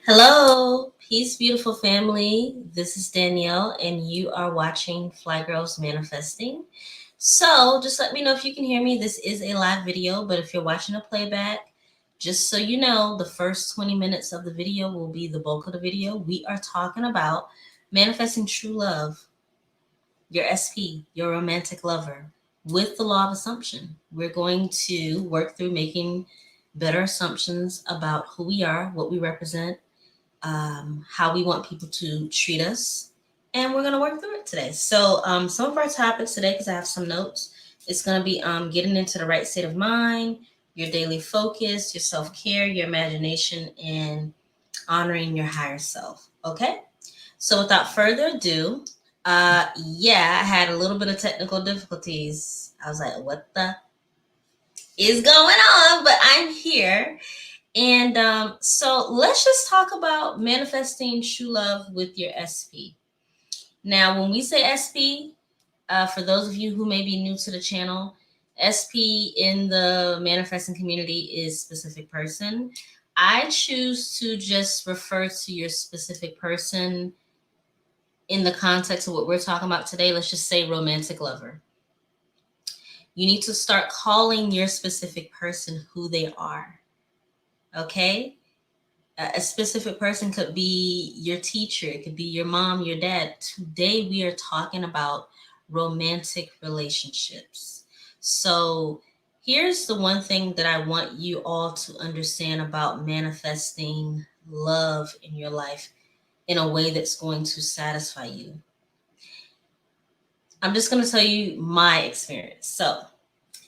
Hello, peace, beautiful family. This is Danielle, and you are watching Fly Girls Manifesting. So, just let me know if you can hear me. This is a live video, but if you're watching a playback, just so you know, the first 20 minutes of the video will be the bulk of the video. We are talking about manifesting true love, your SP, your romantic lover, with the law of assumption. We're going to work through making better assumptions about who we are, what we represent, how we want people to treat us. And we're going to work through it today. So, some of our topics today, because I have some notes, it's going to be getting into the right state of mind, your daily focus, your self care, your imagination, and honoring your higher self. Okay? So, without further ado, I had a little bit of technical difficulties. I was like, what the is going on? But I'm here. And so let's just talk about manifesting true love with your SP. Now, when we say SP, for those of you who may be new to the channel, SP in the manifesting community is specific person. I choose to just refer to your specific person in the context of what we're talking about today. Let's just say romantic lover. You need to start calling your specific person who they are. Okay? A specific person could be your teacher, it could be your mom, your dad. Today we are talking about romantic relationships. So here's the one thing that I want you all to understand about manifesting love in your life in a way that's going to satisfy you. I'm just going to tell you my experience. So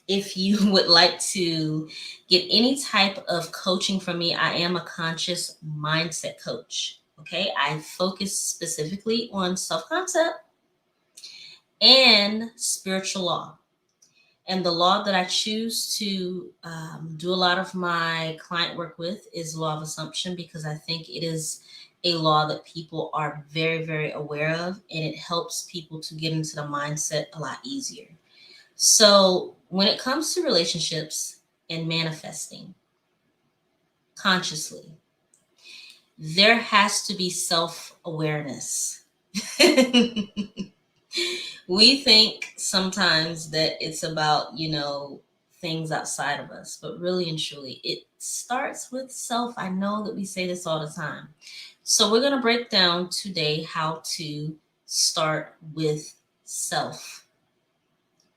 if you would like to get any type of coaching from me, I am a conscious mindset coach. Okay. I focus specifically on self concept and spiritual law. And the law that I choose to do a lot of my client work with is law of assumption, because I think it is a law that people are very, very aware of, and it helps people to get into the mindset a lot easier. So, when it comes to relationships and manifesting consciously, there has to be self awareness. We think sometimes that it's about, things outside of us, but really and truly, it starts with self. I know that we say this all the time. So, we're going to break down today how to start with self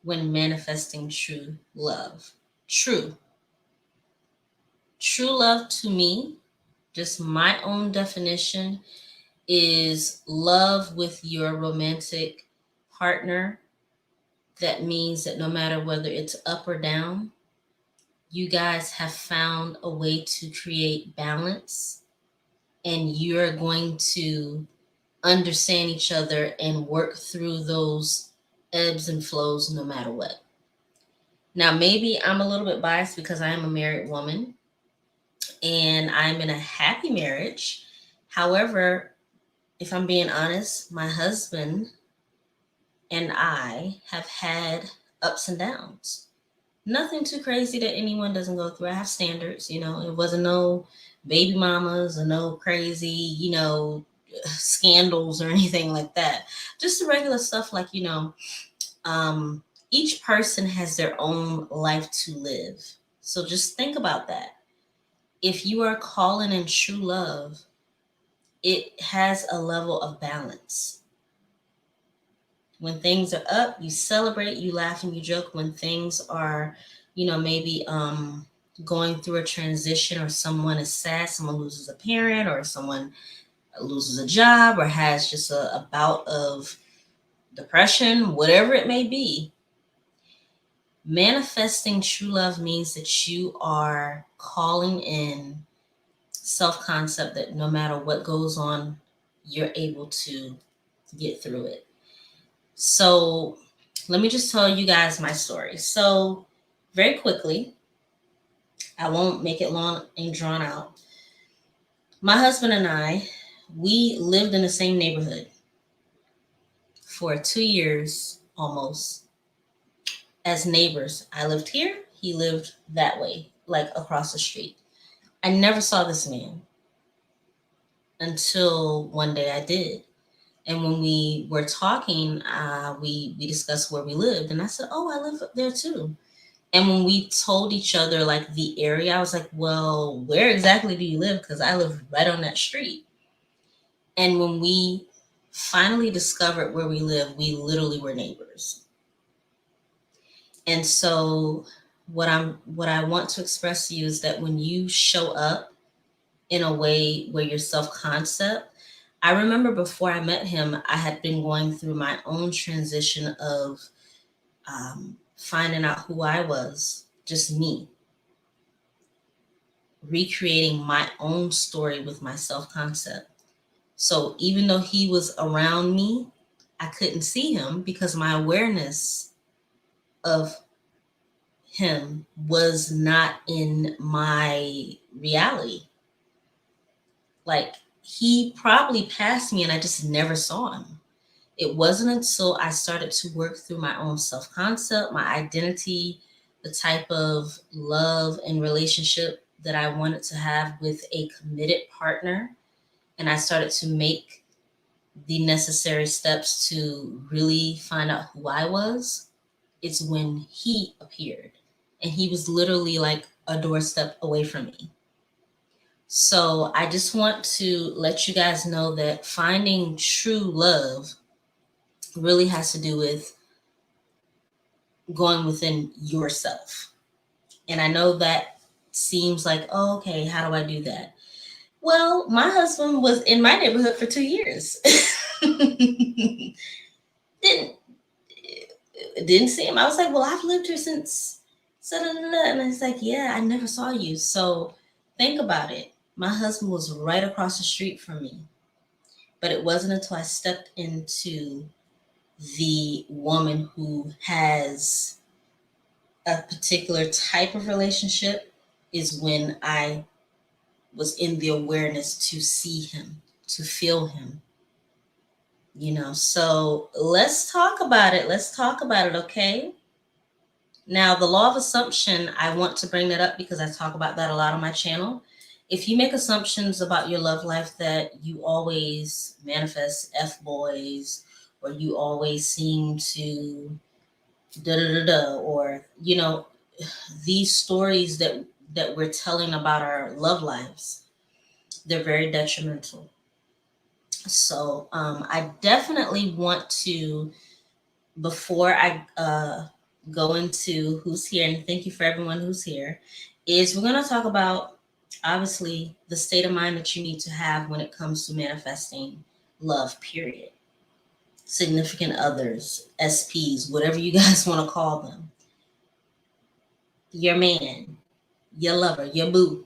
when manifesting true love. True. True love to me, just my own definition, is love with your romantic partner. That means that no matter whether it's up or down, you guys have found a way to create balance, and you're going to understand each other and work through those ebbs and flows no matter what. Now, maybe I'm a little bit biased because I am a married woman and I'm in a happy marriage. However, if I'm being honest, my husband and I have had ups and downs. Nothing too crazy that anyone doesn't go through. I have standards, it wasn't no baby mamas or no crazy, scandals or anything like that. Just the regular stuff like, um, each person has their own life to live. So just think about that. If you are calling in true love, it has a level of balance. When things are up, you celebrate, you laugh and you joke. When things are, maybe going through a transition, or someone is sad, someone loses a parent, or someone loses a job, or has just a bout of depression, whatever it may be, manifesting true love means that you are calling in self concept that no matter what goes on, you're able to get through it. So, let me just tell you guys my story. So, very quickly, I won't make it long and drawn out. My husband and I, we lived in the same neighborhood for 2 years almost as neighbors. I lived here, he lived that way, like across the street. I never saw this man. until one day I did. And when we were talking, we discussed where we lived, and I said, "Oh, I live up there too." And when we told each other like the area, I was like, "Well, where exactly do you live? Because I live right on that street." And when we finally discovered where we live, we literally were neighbors. And so what I want to express to you is that when you show up in a way where your self-concept, I remember before I met him, I had been going through my own transition of finding out who I was, just me, recreating my own story with my self-concept. So even though he was around me, I couldn't see him because my awareness of him was not in my reality. Like, he probably passed me and I just never saw him. It wasn't until I started to work through my own self concept, my identity, the type of love and relationship that I wanted to have with a committed partner, and I started to make the necessary steps to really find out who I was. It's when he appeared. And he was literally like a doorstep away from me. So I just want to let you guys know that finding true love really has to do with going within yourself. And I know that seems like, oh, okay, how do I do that? Well, my husband was in my neighborhood for 2 years. didn't didn't see him. I was like, well, I've lived here since, and it's like, yeah, I never saw you. So think about it. My husband was right across the street from me, but it wasn't until I stepped into the woman who has a particular type of relationship is when I was in the awareness to see him, to feel him, So let's talk about it. Let's talk about it, okay? Now, the law of assumption, I want to bring that up because I talk about that a lot on my channel. If you make assumptions about your love life that you always manifest F boys, or you always seem to da da da da, or these stories that we're telling about our love lives, they're very detrimental. So I definitely want to, before I go into who's here, and thank you for everyone who's here, is we're going to talk about obviously the state of mind that you need to have when it comes to manifesting love, period. Significant others, SPs, whatever you guys want to call them, your man, your lover, your boo,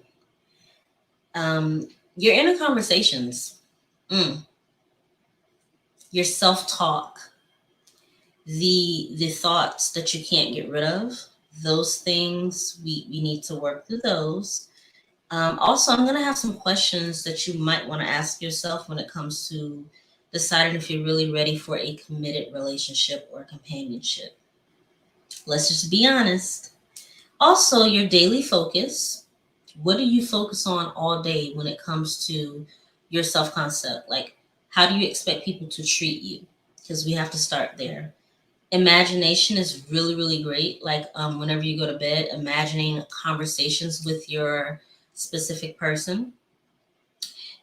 your inner conversations, your self-talk, the thoughts that you can't get rid of, those things we need to work through those. Also, I'm going to have some questions that you might want to ask yourself when it comes to deciding if you're really ready for a committed relationship or companionship. Let's just be honest. Also, your daily focus. What do you focus on all day when it comes to your self concept? Like, how do you expect people to treat you? Because we have to start there. Imagination is really, really great. Like, whenever you go to bed, imagining conversations with your specific person,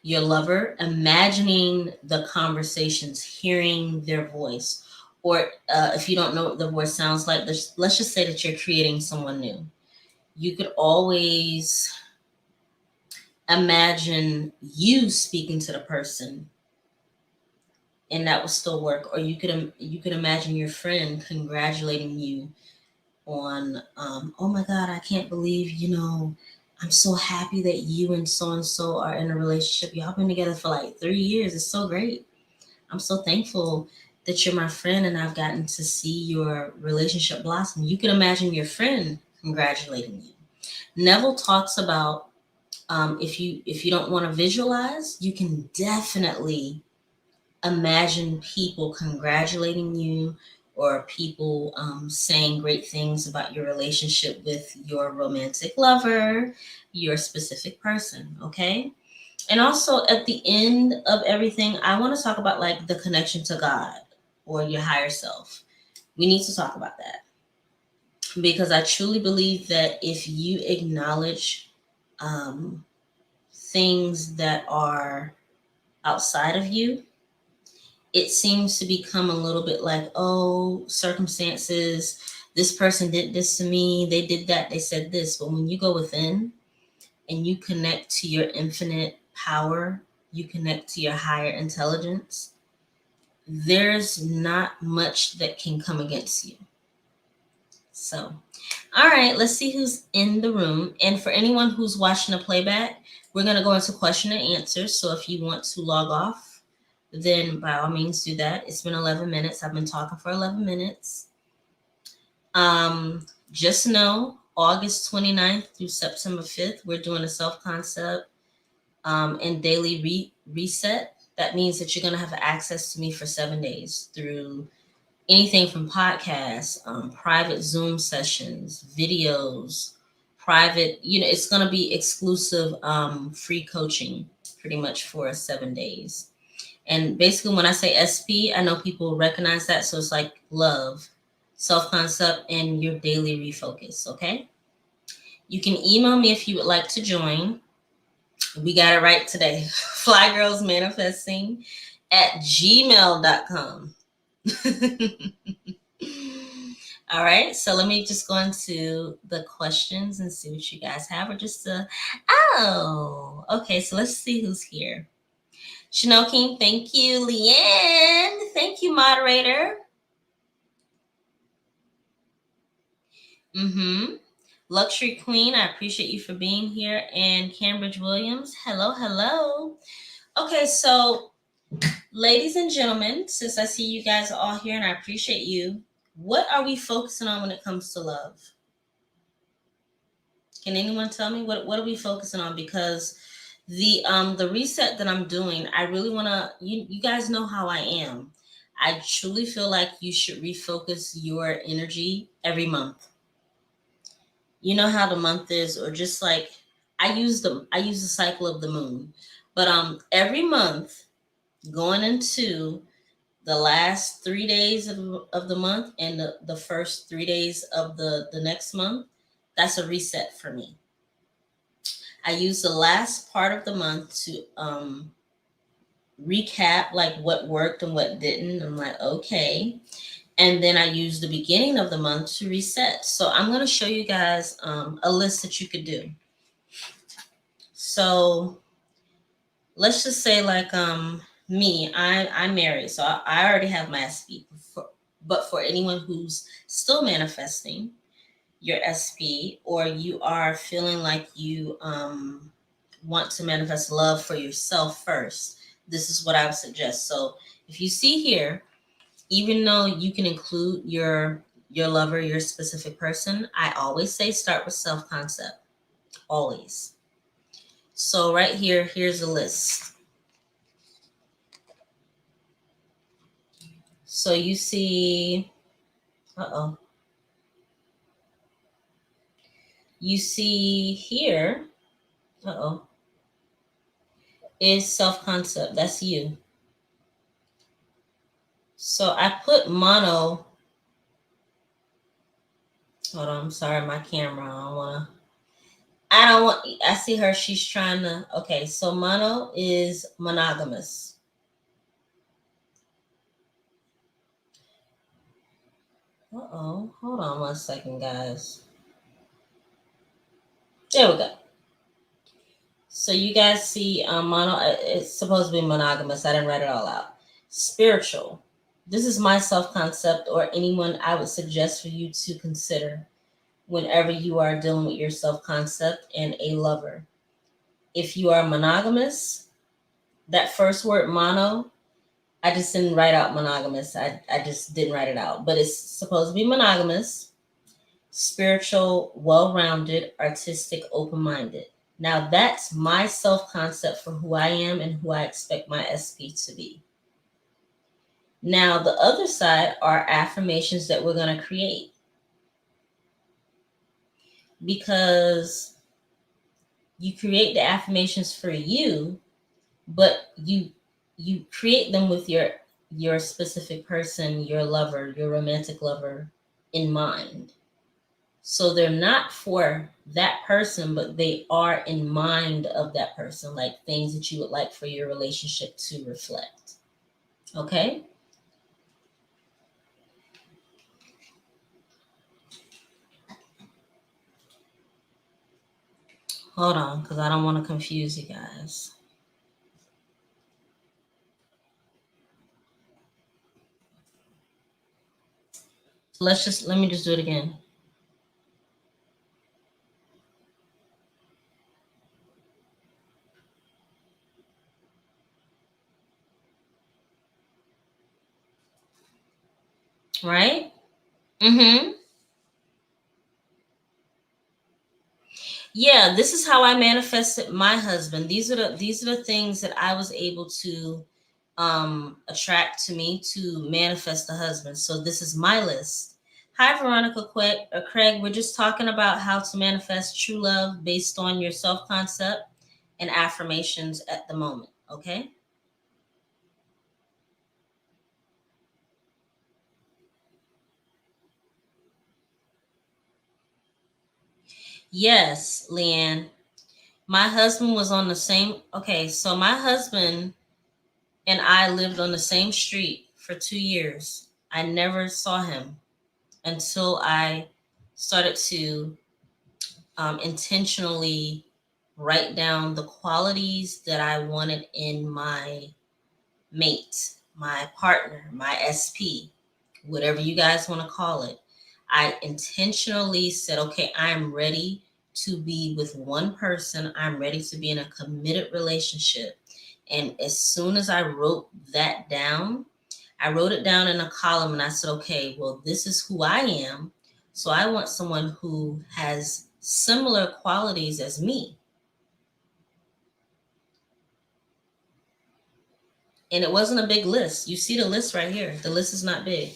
your lover, imagining the conversations, hearing their voice. Or if you don't know what the voice sounds like, let's just say that you're creating someone new. You could always imagine you speaking to the person, and that will still work. Or you could imagine your friend congratulating you on, oh my God, I can't believe, I'm so happy that you and so are in a relationship. Y'all been together for like 3 years. It's so great. I'm so thankful that you're my friend and I've gotten to see your relationship blossom. You can imagine your friend congratulating you. Neville talks about, if you don't want to visualize, you can definitely imagine people congratulating you, or people saying great things about your relationship with your romantic lover, your specific person, okay? And also at the end of everything, I want to talk about like the connection to God or your higher self. We need to talk about that because I truly believe that if you acknowledge um, things that are outside of you, it seems to become a little bit like, oh, circumstances, this person did this to me, they did that, they said this. But when you go within and you connect to your infinite power, you connect to your higher intelligence, there's not much that can come against you. So, all right, let's see who's in the room. And for anyone who's watching the playback, we're going to go into question and answers. So if you want to log off, then by all means do that. It's been 11 minutes. I've been talking for 11 minutes. Just know August 29th through September 5th, we're doing a self-concept and daily reset. That means that you're going to have access to me for 7 days through anything from podcasts, private Zoom sessions, videos, private, it's going to be exclusive free coaching pretty much for 7 days. And basically, when I say SP, I know people recognize that. So it's like love, self concept, and your daily refocus. Okay. You can email me if you would like to join. We got it right today. flygirlsmanifesting@gmail.com. All right, so let me just go into the questions and see what you guys have. Or just okay, so let's see who's here. Chanel King, thank you. Leanne, thank you, moderator. Luxury Queen, I appreciate you for being here. And Cambridge Williams, hello, hello. Okay, so ladies and gentlemen, since I see you guys are all here and I appreciate you, what are we focusing on when it comes to love? Can anyone tell me what are we focusing on? Because the reset that I'm doing, I really want to, you guys know how I am. I truly feel like you should refocus your energy every month. You know how the month is, or just like I use the cycle of the moon. But every month going into the last 3 days of the month and the first 3 days of the next month, that's a reset for me. I use the last part of the month to recap like what worked and what didn't. I'm like, okay. And then I use the beginning of the month to reset. So I'm going to show you guys a list that you could do. So let's just say like me, I'm married. So I already have my SP. But for anyone who's still manifesting your SP, or you are feeling like you want to manifest love for yourself first, this is what I would suggest. So if you see here, even though you can include your lover, your specific person, I always say start with self-concept. Always. So right here, here's a list. So you see, you see here, is self-concept. That's you. So I put mono. Hold on, I'm sorry, my camera. I see her. She's trying to. Okay, so mono is monogamous. Hold on 1 second, guys. There we go. So you guys see mono, it's supposed to be monogamous. I didn't write it all out. Spiritual. This is my self-concept, or anyone I would suggest for you to consider whenever you are dealing with your self-concept and a lover. If you are monogamous, that first word mono, I just didn't write out monogamous. I just didn't write it out. But it's supposed to be monogamous, spiritual, well-rounded, artistic, open-minded. Now that's my self-concept for who I am and who I expect my SP to be. Now the other side are affirmations that we're going to create. Because you create the affirmations for you, but you create them with your specific person, your lover, your romantic lover in mind. So they're not for that person, but they are in mind of that person, like things that you would like for your relationship to reflect. Okay? Hold on, because I don't want to confuse you guys. So let me just do it again. Right? Mm-hmm. Yeah, this is how I manifested my husband. These are the things that I was able to attract to me to manifest a husband. So this is my list. Hi, Veronica Craig. We're just talking about how to manifest true love based on your self concept and affirmations at the moment. Okay. Yes, Leanne. My husband was on the same. Okay, so my husband and I lived on the same street for 2 years. I never saw him until I started to intentionally write down the qualities that I wanted in my mate, my partner, my SP, whatever you guys want to call it. I intentionally said, okay, I'm ready to be with one person. I'm ready to be in a committed relationship. And as soon as I wrote that down, I wrote it down in a column and I said, okay, well, this is who I am. So I want someone who has similar qualities as me. And it wasn't a big list. You see the list right here. The list is not big.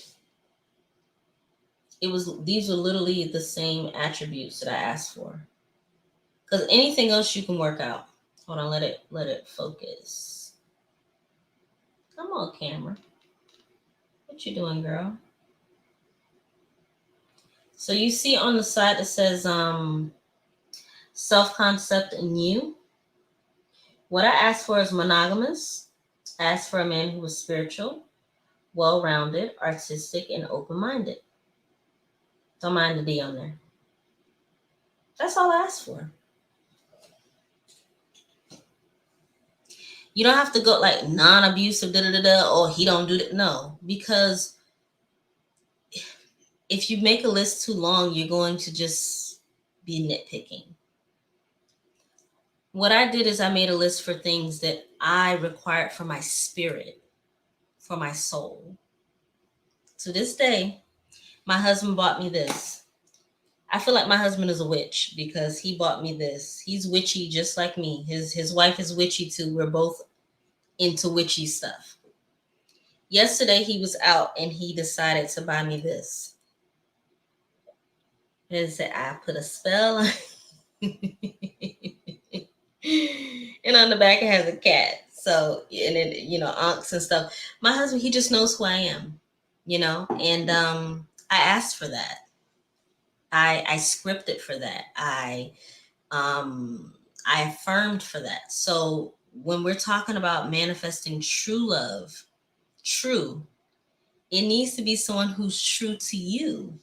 These were literally the same attributes that I asked for. Because anything else you can work out. Hold on, let it focus. Come on, camera. What you doing, girl? So you see on the side it says self-concept and you. What I asked for is monogamous. I asked for a man who was spiritual, well-rounded, artistic, and open-minded. Don't mind the D on there. That's all I asked for. You don't have to go like non-abusive, da da da da, or he don't do that. No, because if you make a list too long, you're going to just be nitpicking. What I did is I made a list for things that I required for my spirit, for my soul. To this day, my husband bought me this. I feel like my husband is a witch because he bought me this. He's witchy just like me. His wife is witchy too. We're both into witchy stuff. Yesterday he was out and he decided to buy me this. And said, I put a spell on and on the back it has a cat. So and then unks and stuff. My husband, he just knows who I am, and I asked for that. I scripted for that. Um I affirmed for that. So when we're talking about manifesting true love, true, it needs to be someone who's true to you.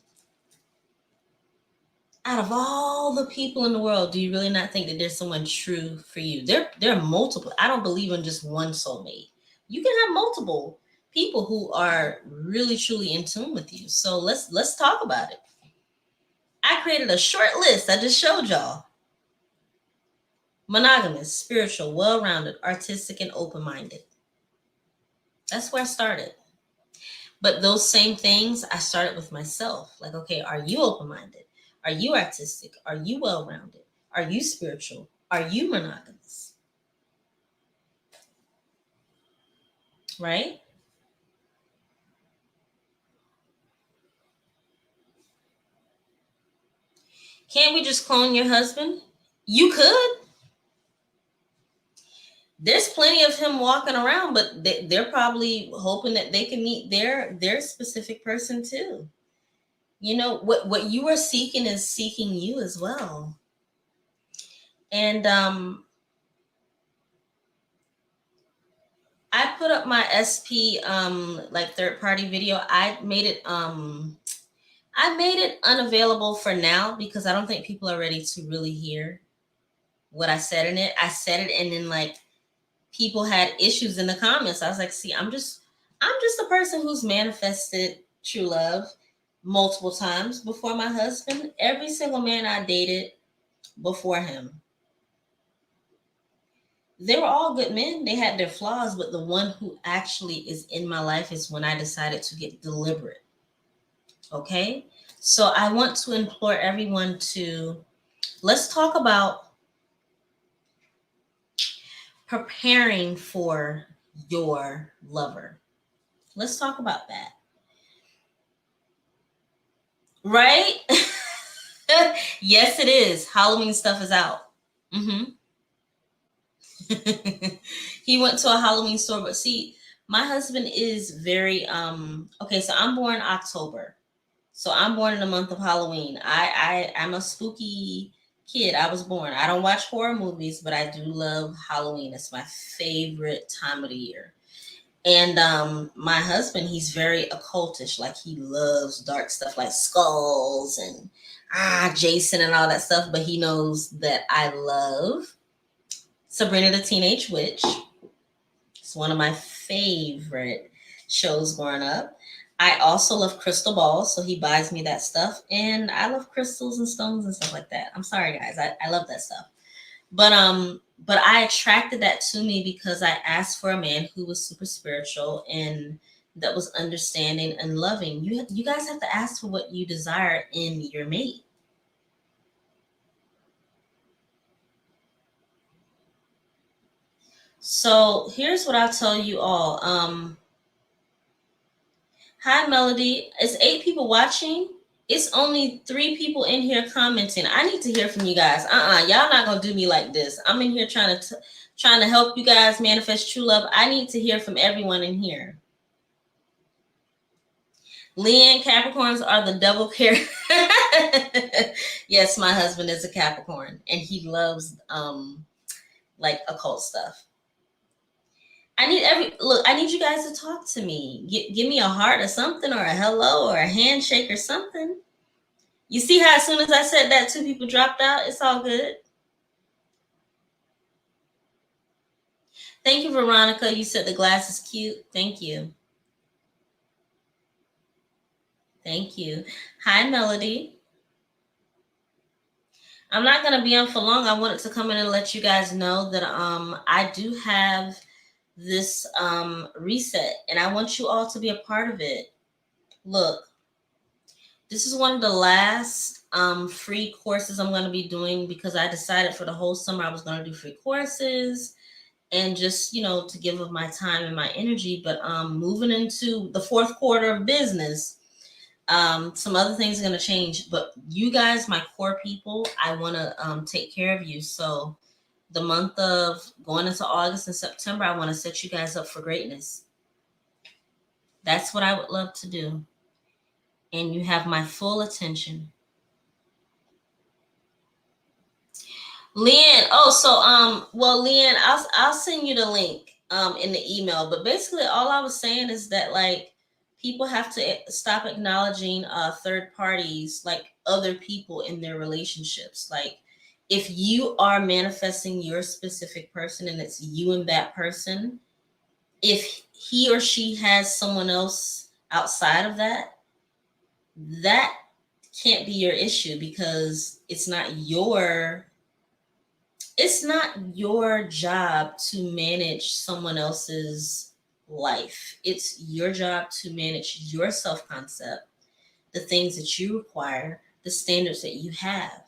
Out of all the people in the world, do you really not think that there's someone true for you? There are multiple. I don't believe in just one soulmate. You can have multiple people who are really truly in tune with you. So let's talk about it. I created a short list. I just showed y'all. Monogamous, spiritual, well-rounded, artistic, and open-minded. That's where I started. But those same things, I started with myself. Like, okay, are you open-minded? Are you artistic? Are you well-rounded? Are you spiritual? Are you monogamous? Right? Can't we just clone your husband? You could. There's plenty of him walking around, but they're probably hoping that they can meet their specific person too. You know, what you are seeking is seeking you as well. And I put up my SP like third party video. I made it unavailable for now because I don't think people are ready to really hear what I said in it. I said it and then like people had issues in the comments. I was like, see, I'm just a person who's manifested true love multiple times before my husband. Every single man I dated before him, they were all good men. They had their flaws, but the one who actually is in my life is when I decided to get deliberate. Okay? So I want to implore everyone to let's talk about preparing for your lover. Let's talk about that. Right? Yes, it is. Halloween stuff is out. Mm-hmm. He went to a Halloween store, but see, my husband is very okay, so I'm born October. So I'm born in the month of Halloween. I'm a spooky kid. I was born. I don't watch horror movies, but I do love Halloween. It's my favorite time of the year. And my husband, he's very occultish. Like he loves dark stuff like skulls and Jason and all that stuff. But he knows that I love Sabrina the Teenage Witch. It's one of my favorite shows growing up. I also love crystal balls, so he buys me that stuff. And I love crystals and stones and stuff like that. I'm sorry guys, I love that stuff. But I attracted that to me because I asked for a man who was super spiritual and that was understanding and loving. You guys have to ask for what you desire in your mate. So here's what I'll tell you all. Hi Melody. It's 8 people watching. It's only 3 people in here commenting. I need to hear from you guys. Y'all not gonna do me like this. I'm in here trying to help you guys manifest true love. I need to hear from everyone in here. Leanne, Capricorns are the devil character. Yes, my husband is a Capricorn and he loves like occult stuff. I need you guys to talk to me. Give me a heart or something or a hello or a handshake or something. You see how as soon as I said that 2 people dropped out? It's all good. Thank you, Veronica. You said the glass is cute. Thank you. Thank you. Hi, Melody. I'm not going to be on for long. I wanted to come in and let you guys know that I do have this reset and I want you all to be a part of it. Look, this is one of the last free courses I'm going to be doing because I decided for the whole summer I was going to do free courses and just, to give of my time and my energy. But moving into the 4th quarter of business, some other things are going to change. But you guys, my core people, I want to take care of you. So the month of going into August and September, I want to set you guys up for greatness. That's what I would love to do. And you have my full attention. Leanne, well, Leanne, I'll send you the link in the email. But basically, all I was saying is that like people have to stop acknowledging third parties, like other people in their relationships. Like if you are manifesting your specific person and it's you and that person, if he or she has someone else outside of that, that can't be your issue because it's not your job to manage someone else's life. It's your job to manage your self-concept, the things that you require, the standards that you have.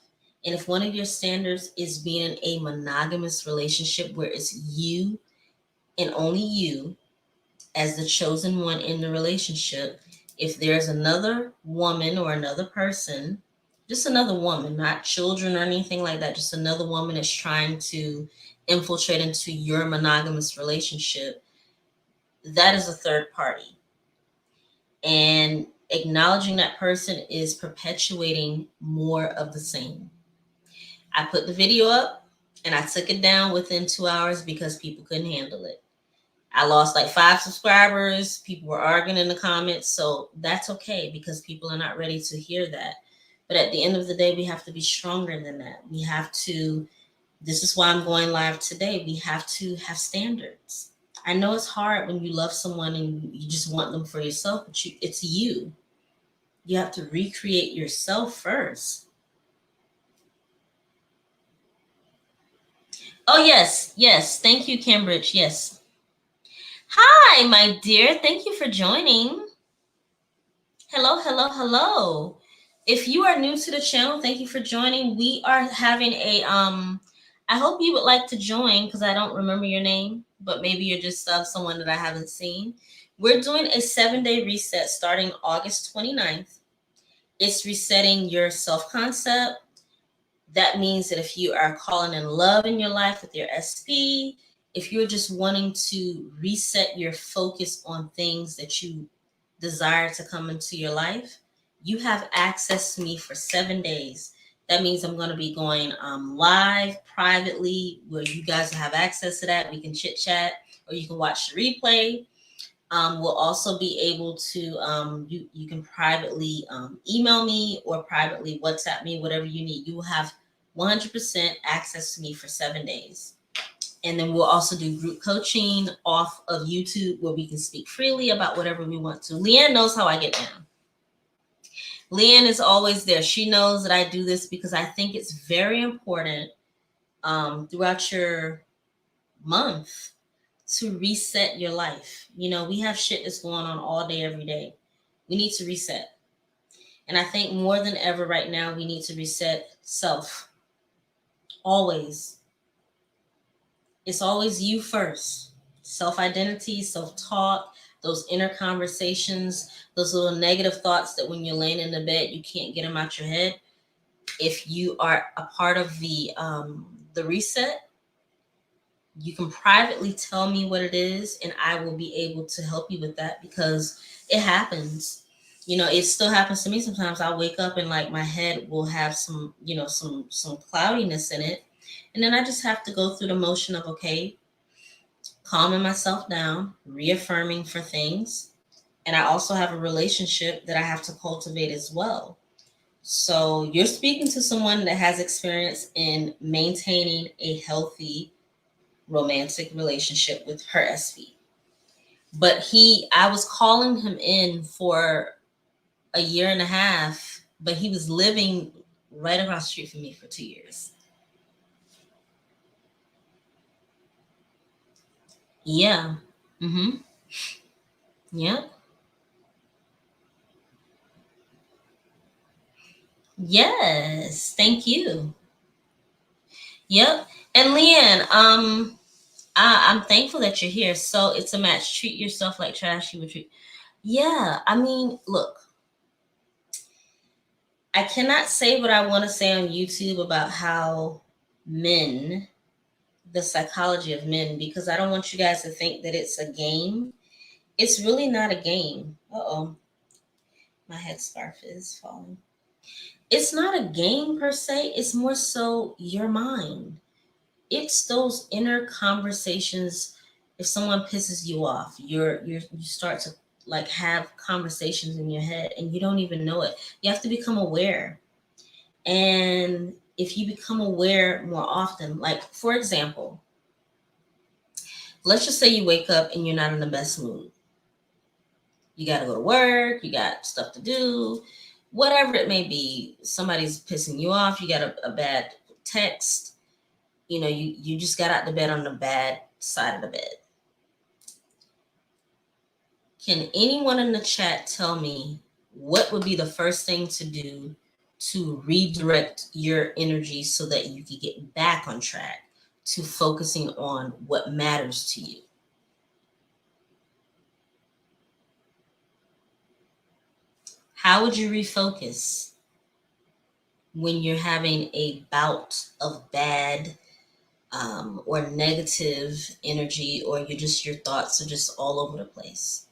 And if one of your standards is being in a monogamous relationship where it's you and only you as the chosen one in the relationship, if there's another woman or another person, just another woman, not children or anything like that, just another woman that's trying to infiltrate into your monogamous relationship, that is a third party. And acknowledging that person is perpetuating more of the same. I put the video up and I took it down within 2 hours because people couldn't handle it. I lost like 5 subscribers. People were arguing in the comments. So that's okay because people are not ready to hear that. But at the end of the day, we have to be stronger than that. We have to, this is why I'm going live today. We have to have standards. I know it's hard when you love someone and you just want them for yourself, but it's you. You have to recreate yourself first. Oh, yes. Yes. Thank you, Cambridge. Yes. Hi, my dear. Thank you for joining. Hello, hello, hello. If you are new to the channel, thank you for joining. We are having a I hope you would like to join because I don't remember your name, but maybe you're just someone that I haven't seen. We're doing a 7-day reset starting August 29th. It's resetting your self-concept. That means that if you are calling in love in your life with your SP, if you're just wanting to reset your focus on things that you desire to come into your life, you have access to me for 7 days. That means I'm going to be going live privately where you guys have access to that. We can chit chat or you can watch the replay. We'll also be able to, you can privately email me or privately WhatsApp me, whatever you need. You will have 100% access to me for 7 days. And then we'll also do group coaching off of YouTube where we can speak freely about whatever we want to. Leanne knows how I get down. Leanne is always there. She knows that I do this because I think it's very important throughout your month to reset your life. You know, we have shit that's going on all day, every day. We need to reset. And I think more than ever right now, we need to reset self. Always. It's always you first. Self-identity, self-talk, those inner conversations, those little negative thoughts that when you're laying in the bed, you can't get them out your head. If you are a part of the reset, you can privately tell me what it is and I will be able to help you with that because it happens. You know, it still happens to me sometimes. I'll wake up and like my head will have some, you know, some cloudiness in it. And then I just have to go through the motion of, okay, calming myself down, reaffirming for things. And I also have a relationship that I have to cultivate as well. So you're speaking to someone that has experience in maintaining a healthy romantic relationship with her SV. But I was calling him in for a year and a half, but he was living right across the street from me for 2 years. Yeah. Mm-hmm. Yeah. Yes. Thank you. Yep. And Leanne, I'm thankful that you're here. So it's a match. Treat yourself like trash. You would treat. Yeah. I mean, look, I cannot say what I want to say on YouTube about how men, the psychology of men, because I don't want you guys to think that it's a game. It's really not a game. Uh-oh. My headscarf is falling. It's not a game per se. It's more so your mind. It's those inner conversations. If someone pisses you off, you start to like have conversations in your head and you don't even know it. You have to become aware. And if you become aware more often, like for example, let's just say you wake up and you're not in the best mood. You got to go to work, you got stuff to do, whatever it may be. Somebody's pissing you off, you got a bad text, you know, you just got out the bed on the bad side of the bed. Can anyone in the chat tell me what would be the first thing to do to redirect your energy so that you can get back on track to focusing on what matters to you? How would you refocus when you're having a bout of bad or negative energy, or your thoughts are just all over the place.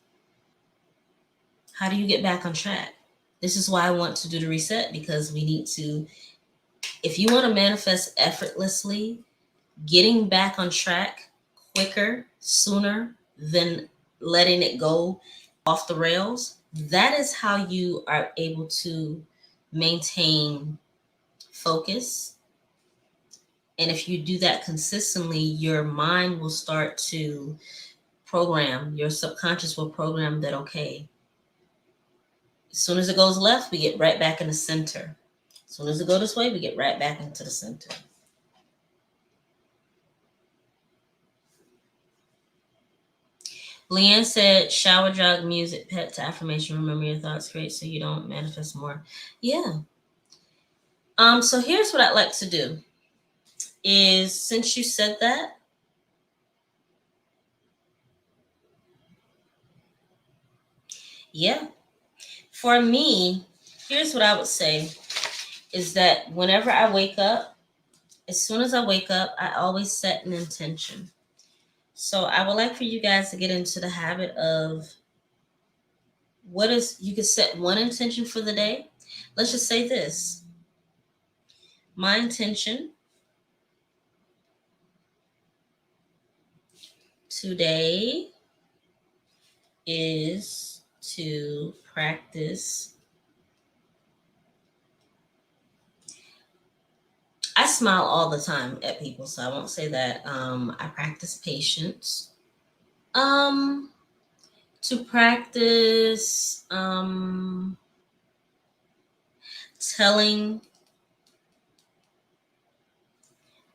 How do you get back on track? This is why I want to do the reset, because we need to, if you want to manifest effortlessly, getting back on track quicker, sooner than letting it go off the rails, that is how you are able to maintain focus. And if you do that consistently, your mind will start to program, your subconscious will program that, okay, as soon as it goes left, we get right back in the center. As soon as it goes this way, we get right back into the center. Leanne said, shower, jog, music, pet to affirmation. Remember your thoughts, great, so you don't manifest more. Yeah. So here's what I'd like to do is, since you said that, yeah, for me, here's what I would say is that whenever I wake up, as soon as I wake up, I always set an intention. So I would like for you guys to get into the habit of you could set one intention for the day. Let's just say this. My intention today is to practice. I smile all the time at people, so I won't say that. I practice patience. Um, to practice telling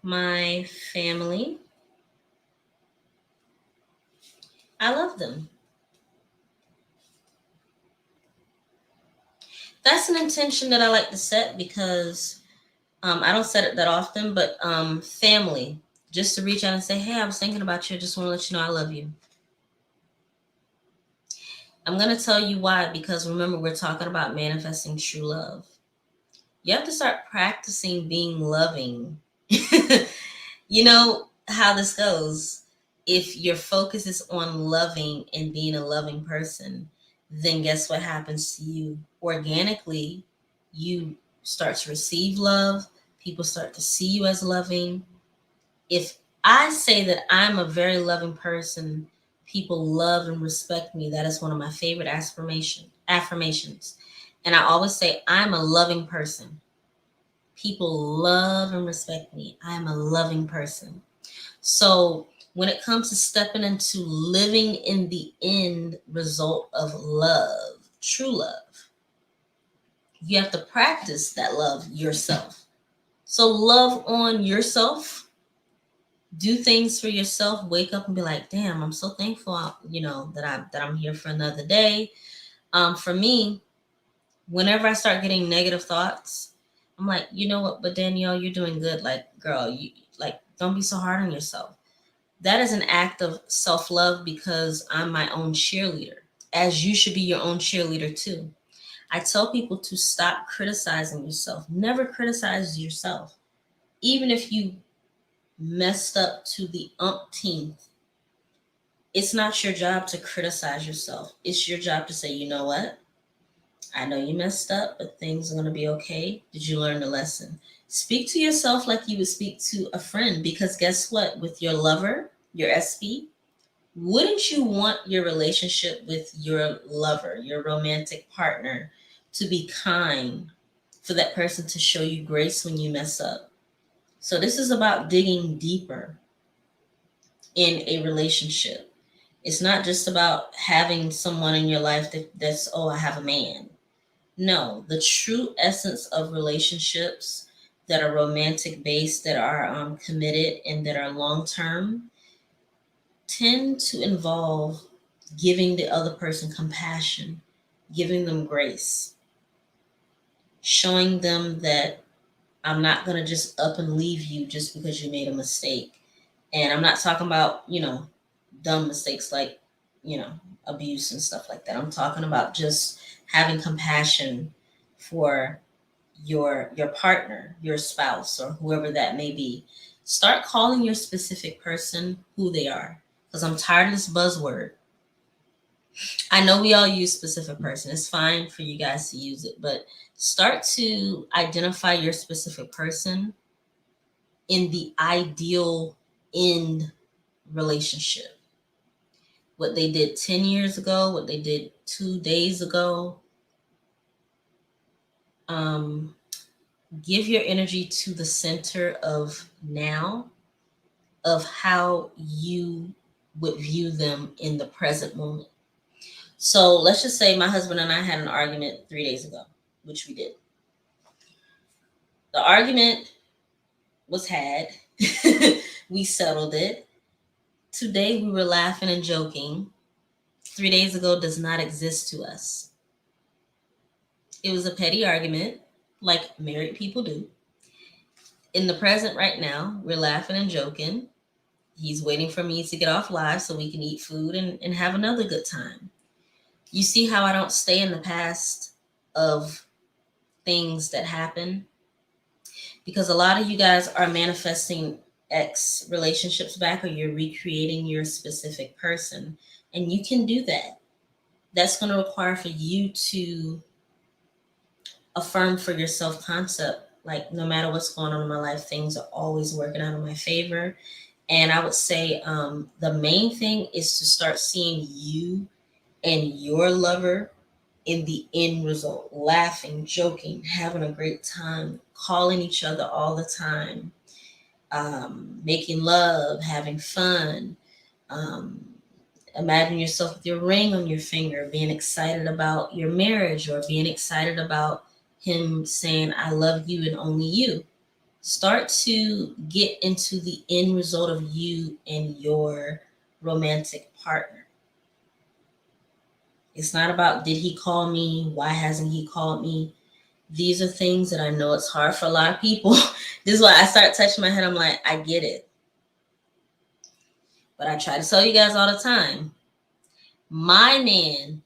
my family I love them. That's an intention that I like to set because I don't set it that often, but family, just to reach out and say, hey, I was thinking about you. I just want to let you know I love you. I'm going to tell you why, because remember, we're talking about manifesting true love. You have to start practicing being loving. You know how this goes. If your focus is on loving and being a loving person, then guess what happens to you? Organically, you start to receive love. People start to see you as loving. If I say that I'm a very loving person, people love and respect me. That is one of my favorite affirmations. And I always say, I'm a loving person. People love and respect me. I'm a loving person. So when it comes to stepping into living in the end result of love, true love, you have to practice that love yourself. So love on yourself. Do things for yourself. Wake up and be like, damn, I'm so thankful, that I'm here for another day. For me, whenever I start getting negative thoughts, I'm like, you know what, but Danielle, you're doing good. Like, girl, you like, don't be so hard on yourself. That is an act of self-love because I'm my own cheerleader, as you should be your own cheerleader too. I tell people to stop criticizing yourself. Never criticize yourself. Even if you messed up to the umpteenth, it's not your job to criticize yourself. It's your job to say, you know what? I know you messed up, but things are going to be okay. Did you learn the lesson? Speak to yourself like you would speak to a friend, because guess what? With your lover, your SP, wouldn't you want your relationship with your lover, your romantic partner, to be kind, for that person to show you grace when you mess up? So this is about digging deeper in a relationship. It's not just about having someone in your life that's, oh, I have a man. No, the true essence of relationships that are romantic based, that are committed, and that are long term tend to involve giving the other person compassion, giving them grace, showing them that I'm not going to just up and leave you just because you made a mistake. And I'm not talking about, dumb mistakes like, abuse and stuff like that. I'm talking about just having compassion for your partner, your spouse, or whoever that may be. Start calling your specific person who they are, because I'm tired of this buzzword. I know we all use specific person. It's fine for you guys to use it, but start to identify your specific person in the ideal end relationship. What they did 10 years ago, what they did 2 days ago. Give your energy to the center of now, of how you would view them in the present moment. So let's just say my husband and I had an argument 3 days ago, which we did. The argument was had. We settled it. Today we were laughing and joking. 3 days ago does not exist to us. It was a petty argument, like married people do. In the present right now, we're laughing and joking. He's waiting for me to get off live so we can eat food and have another good time. You see how I don't stay in the past of things that happen? Because a lot of you guys are manifesting ex relationships back, or you're recreating your specific person. And you can do that. That's going to require for you to affirm for your self-concept, like, no matter what's going on in my life, things are always working out in my favor. And I would say the main thing is to start seeing you and your lover in the end result, laughing, joking, having a great time, calling each other all the time, making love, having fun. Imagine yourself with your ring on your finger, being excited about your marriage, or being excited about him saying, I love you and only you. Start to get into the end result of you and your romantic partner. It's not about, did he call me? Why hasn't he called me? These are things that I know it's hard for a lot of people. This is why I start touching my head. I'm like, I get it. But I try to tell you guys all the time. My man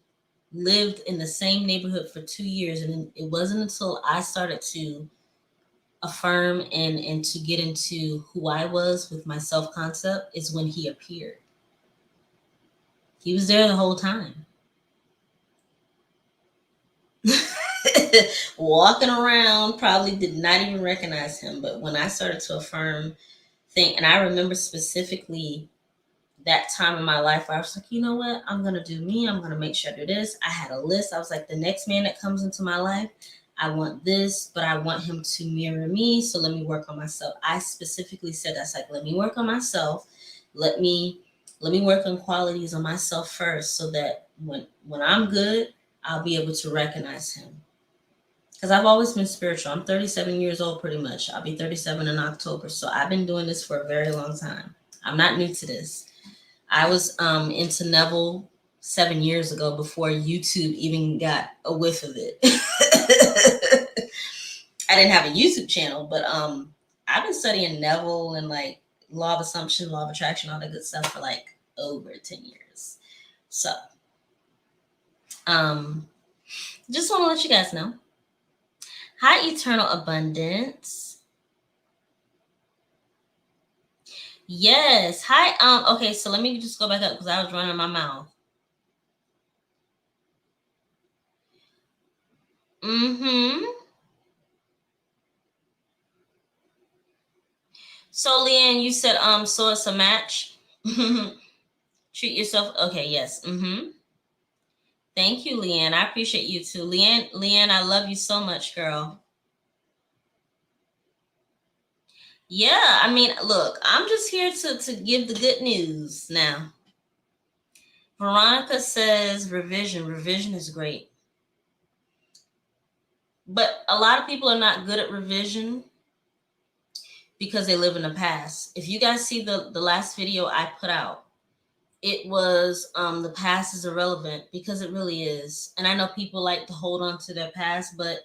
lived in the same neighborhood for 2 years, and it wasn't until I started to affirm and to get into who I was with my self-concept is when he appeared. He was there the whole time. Walking around, probably did not even recognize him. But when I started to affirm and I remember specifically that time in my life where I was like, you know what? I'm going to do me. I'm going to make sure I do this. I had a list. I was like, the next man that comes into my life, I want this, but I want him to mirror me. So let me work on myself. I specifically said, that's like, let me work on myself. Let me work on qualities on myself first, so that when I'm good, I'll be able to recognize him. Because I've always been spiritual. I'm 37 years old, pretty much. I'll be 37 in October. So I've been doing this for a very long time. I'm not new to this. I was into Neville 7 years ago, before YouTube even got a whiff of it. I didn't have a YouTube channel, but I've been studying Neville and like law of assumption, law of attraction, all that good stuff for like over 10 years. So just want to let you guys know. Hi, Eternal Abundance. Yes. Hi. Okay, so let me just go back up because I was running my mouth. So Leanne, you said so it's a match. Treat yourself. Okay, yes. Thank you, Leanne. I appreciate you too. Leanne, I love you so much, girl. Yeah, I mean, look, I'm just here to give the good news now. Veronica says revision. Revision is great. But a lot of people are not good at revision because they live in the past. If you guys see the last video I put out, it was the past is irrelevant, because it really is. And I know people like to hold on to their past, but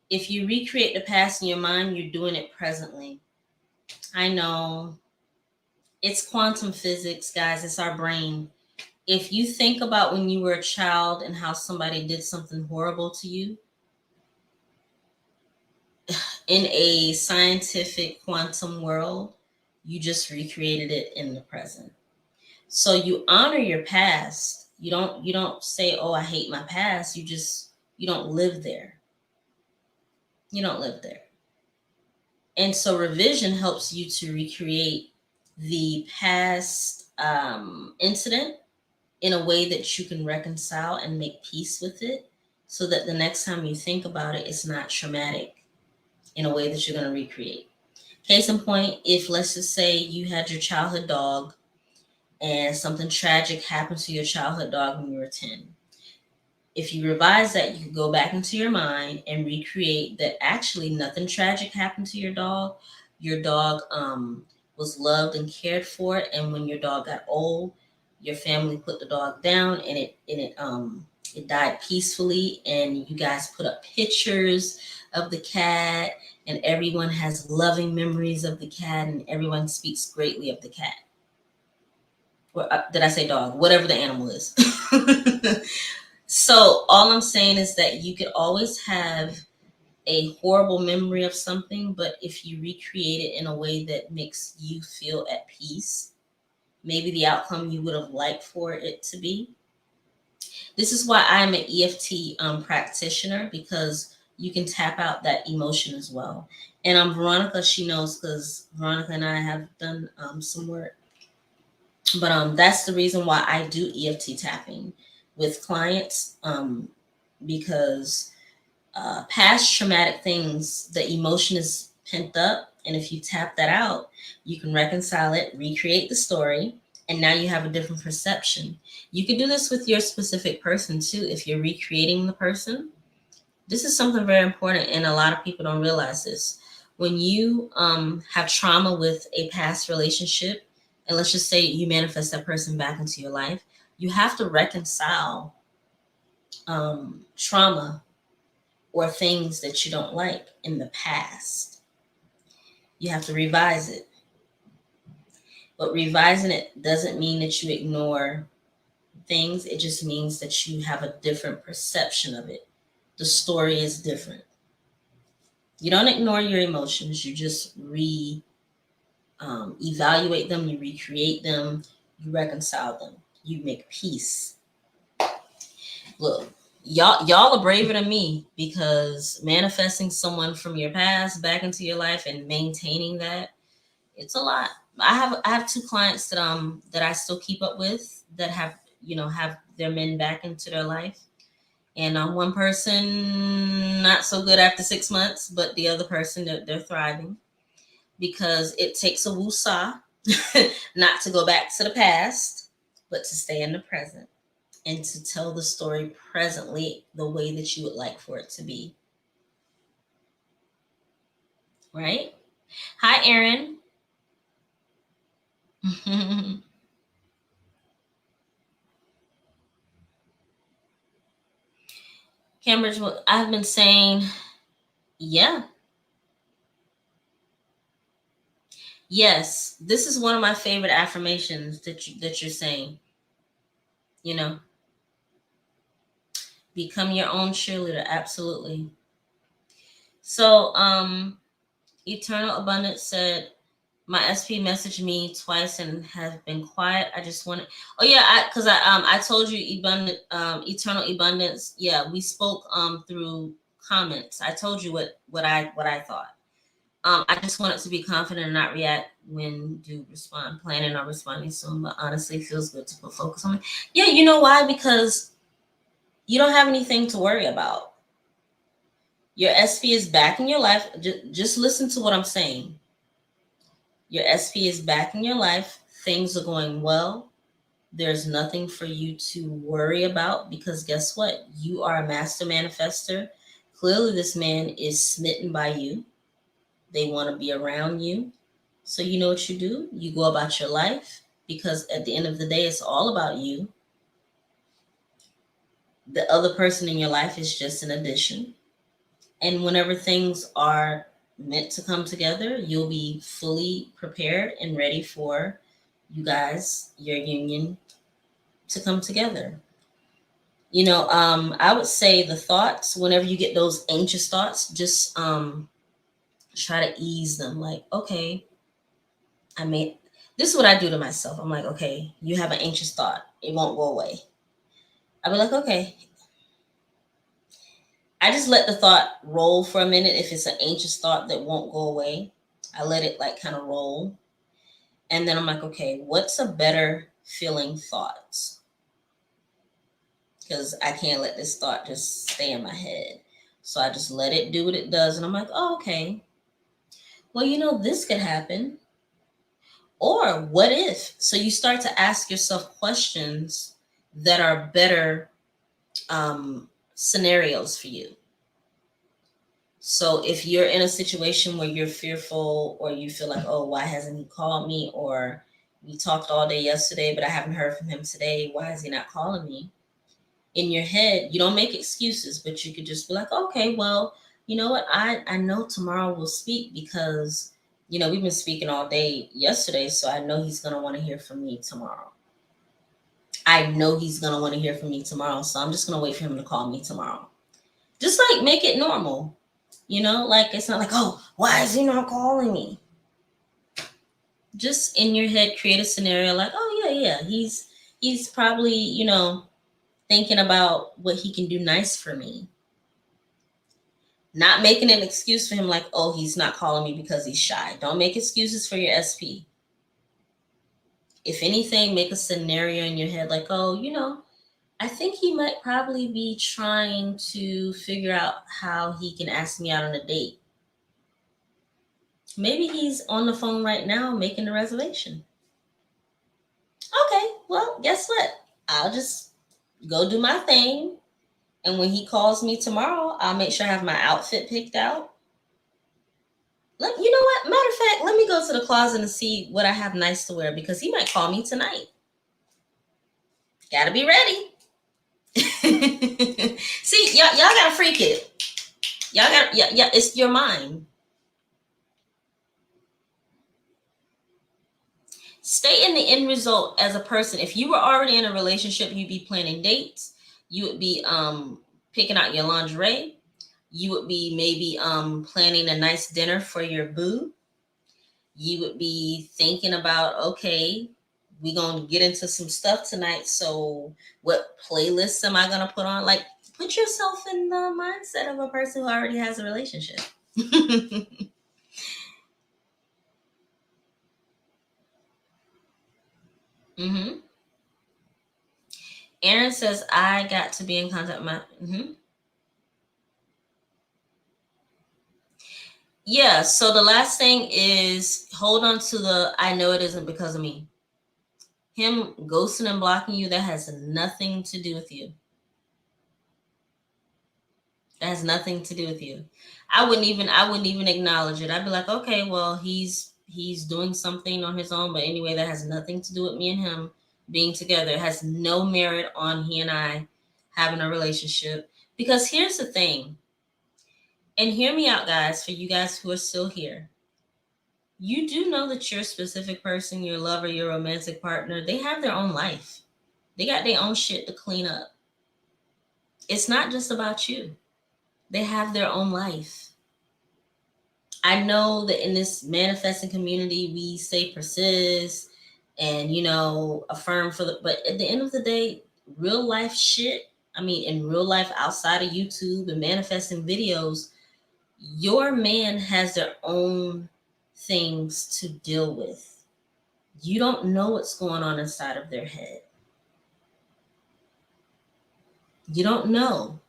if you recreate the past in your mind, you're doing it presently. I know. It's quantum physics, guys. It's our brain. If you think about when you were a child and how somebody did something horrible to you, in a scientific quantum world, You just recreated it in the present. So you honor your past. You don't say, "Oh, I hate my past." You don't live there. You don't live there. And so revision helps you to recreate the past incident in a way that you can reconcile and make peace with it, so that the next time you think about it, it's not traumatic in a way that you're going to recreate. Case in point, if let's just say you had your childhood dog and something tragic happened to your childhood dog when you were 10. If you revise that, you can go back into your mind and recreate that actually nothing tragic happened to your dog. Your dog was loved and cared for, and when your dog got old, your family put the dog down, and it died peacefully. And you guys put up pictures of the cat, and everyone has loving memories of the cat, and everyone speaks greatly of the cat. Or did I say dog? Whatever the animal is. So all I'm saying is that you could always have a horrible memory of something, but if you recreate it in a way that makes you feel at peace, maybe the outcome you would have liked for it to be. This is why I'm an EFT practitioner, because you can tap out that emotion as well. And Veronica, she knows, because Veronica and I have done some work. But that's the reason why I do EFT tapping with clients, because past traumatic things, the emotion is pent up. And if you tap that out, you can reconcile it, recreate the story, and now you have a different perception. You can do this with your specific person too. If you're recreating the person, this is something very important, and a lot of people don't realize this. When you have trauma with a past relationship, and let's just say you manifest that person back into your life, you have to reconcile trauma or things that you don't like in the past. You have to revise it. But revising it doesn't mean that you ignore things, it just means that you have a different perception of it. The story is different. You don't ignore your emotions, you just evaluate them, you recreate them, you reconcile them, you make peace. Look, y'all are braver than me, because manifesting someone from your past back into your life and maintaining that, it's a lot. I have two clients that I still keep up with, that have their men back into their life. And one person not so good after 6 months, but the other person, they're thriving, because it takes a woosah not to go back to the past, but to stay in the present and to tell the story presently the way that you would like for it to be. Right? Hi, Erin. Cambridge, I've been saying, yeah, yes, this is one of my favorite affirmations that you're saying. You know, become your own cheerleader. Absolutely. So, Eternal Abundance said, my SP messaged me twice and has been quiet. I just wanted. Oh yeah, I told you Eternal Abundance. Yeah, we spoke through comments. I told you what I thought. I just wanted to be confident and not react when do respond. Planning on responding soon, but honestly, it feels good to put focus on it. Yeah, you know why? Because you don't have anything to worry about. Your SP is back in your life. Just listen to what I'm saying. Your SP is back in your life. Things are going well. There's nothing for you to worry about, because guess what? You are a master manifester. Clearly, this man is smitten by you. They want to be around you. So, you know what you do? You go about your life, because at the end of the day, it's all about you. The other person in your life is just an addition. And whenever things are meant to come together, you'll be fully prepared and ready for your union to come together. I would say the thoughts, whenever you get those anxious thoughts, just try to ease them. Like, okay, I mean, this is what I do to myself. I'm like, okay, you have an anxious thought. It won't go away. I'll be like, okay. I just let the thought roll for a minute. If it's an anxious thought that won't go away, I let it like kind of roll. And then I'm like, okay, what's a better feeling thought? Because I can't let this thought just stay in my head. So I just let it do what it does. And I'm like, oh, okay. Well, this could happen. Or what if? So you start to ask yourself questions that are better scenarios for you. So if you're in a situation where you're fearful or you feel like, oh, why hasn't he called me? Or we talked all day yesterday, but I haven't heard from him today. Why is he not calling me? In your head, you don't make excuses, but you could just be like, okay, well, you know what? I know tomorrow we'll speak because, we've been speaking all day yesterday. So I know he's going to want to hear from me tomorrow. I know he's going to want to hear from me tomorrow. So I'm just going to wait for him to call me tomorrow. Just like make it normal. Like it's not like, oh, why is he not calling me? Just in your head, create a scenario like, oh yeah, he's probably, thinking about what he can do nice for me. Not making an excuse for him like, oh, he's not calling me because he's shy. Don't make excuses for your SP. If anything, make a scenario in your head like, oh, I think he might probably be trying to figure out how he can ask me out on a date. Maybe he's on the phone right now making the reservation. Okay, well, guess what? I'll just go do my thing. And when he calls me tomorrow, I'll make sure I have my outfit picked out. You know what? Matter of fact, let me go to the closet and see what I have nice to wear because he might call me tonight. Gotta be ready. See, y'all gotta freak it. Y'all gotta, yeah, it's your mind. Stay in the end result as a person. If you were already in a relationship, you'd be planning dates. You would be picking out your lingerie. You would be maybe planning a nice dinner for your boo. You would be thinking about, okay, we're going to get into some stuff tonight. So what playlists am I going to put on? Like, put yourself in the mindset of a person who already has a relationship. Mm-hmm. Aaron says, I got to be in contact with my... Mm-hmm. Yeah, so the last thing is hold on to the I know it isn't because of me. Him ghosting and blocking you, that has nothing to do with you. That has nothing to do with you. I wouldn't even acknowledge it. I'd be like, okay, well, he's doing something on his own, but anyway, that has nothing to do with me and him being together. It has no merit on he and I having a relationship. Because here's the thing, and hear me out, guys, for you guys who are still here. You do know that your specific person, your lover, your romantic partner, they have their own life. They got their own shit to clean up. It's not just about you. They have their own life. I know that in this manifesting community, we say persist and, affirm but at the end of the day, real life shit, I mean, in real life outside of YouTube and manifesting videos, your man has their own things to deal with. You don't know what's going on inside of their head. You don't know.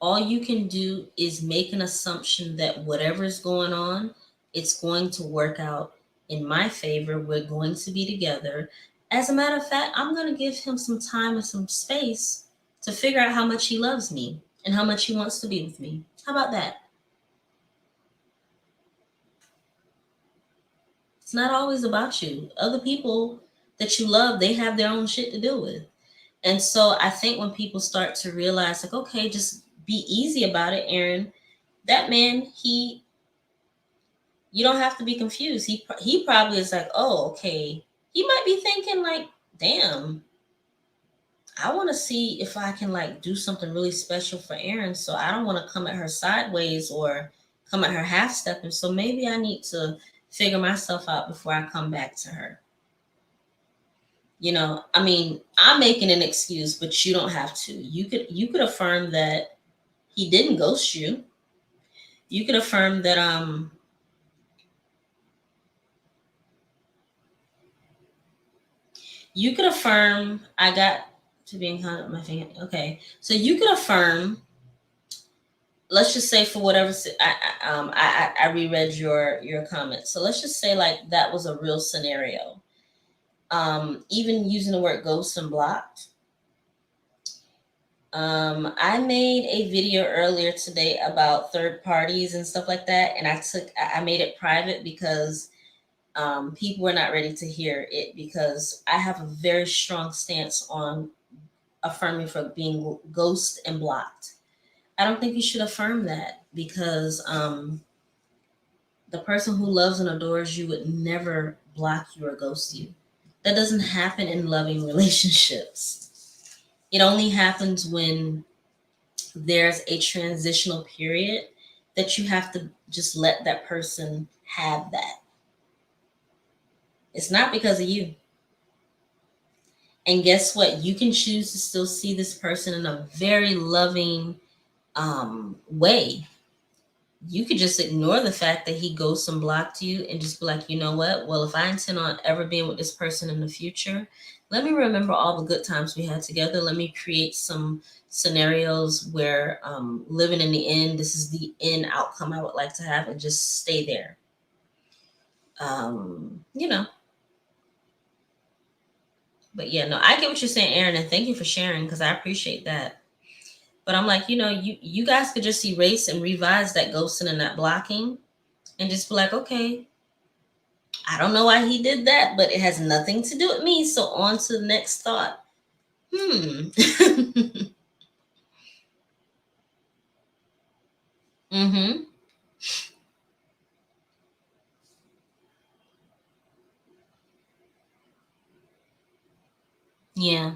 All you can do is make an assumption that whatever's going on, it's going to work out in my favor. We're going to be together. As a matter of fact, I'm going to give him some time and some space to figure out how much he loves me and how much he wants to be with me. How about that? It's not always about you. Other people that you love, they have their own shit to deal with. And so I think when people start to realize, like, okay, just be easy about it, Aaron. That man, you don't have to be confused. He probably is like, oh, okay. He might be thinking like, damn, I want to see if I can like do something really special for Aaron. So I don't want to come at her sideways or come at her half stepping. So maybe I need to figure myself out before I come back to her. You know, I mean, I'm making an excuse, but you don't have to. You could affirm that he didn't ghost you. You could affirm that you could affirm I got to be in contact with my finger. Okay, so you could affirm. Let's just say for whatever I reread your comment. So let's just say like that was a real scenario. Even using the word ghost and blocked. I made a video earlier today about third parties and stuff like that, and I made it private because people were not ready to hear it because I have a very strong stance on affirming for being ghost and blocked. I don't think you should affirm that because the person who loves and adores you would never block you or ghost you. That doesn't happen in loving relationships. It only happens when there's a transitional period that you have to just let that person have that. It's not because of you. And guess what? You can choose to still see this person in a very loving way. You could just ignore the fact that he ghosts and blocked you and just be like, you know what? Well, if I intend on ever being with this person in the future, let me remember all the good times we had together. Let me create some scenarios where living in the end, this is the end outcome I would like to have, and just stay there. You know. But yeah, no, I get what you're saying, Aaron, and thank you for sharing because I appreciate that. But I'm like, you know, you guys could just erase and revise that ghosting and that blocking and just be like, okay, I don't know why he did that, but it has nothing to do with me. So on to the next thought. Mm-hmm. Yeah.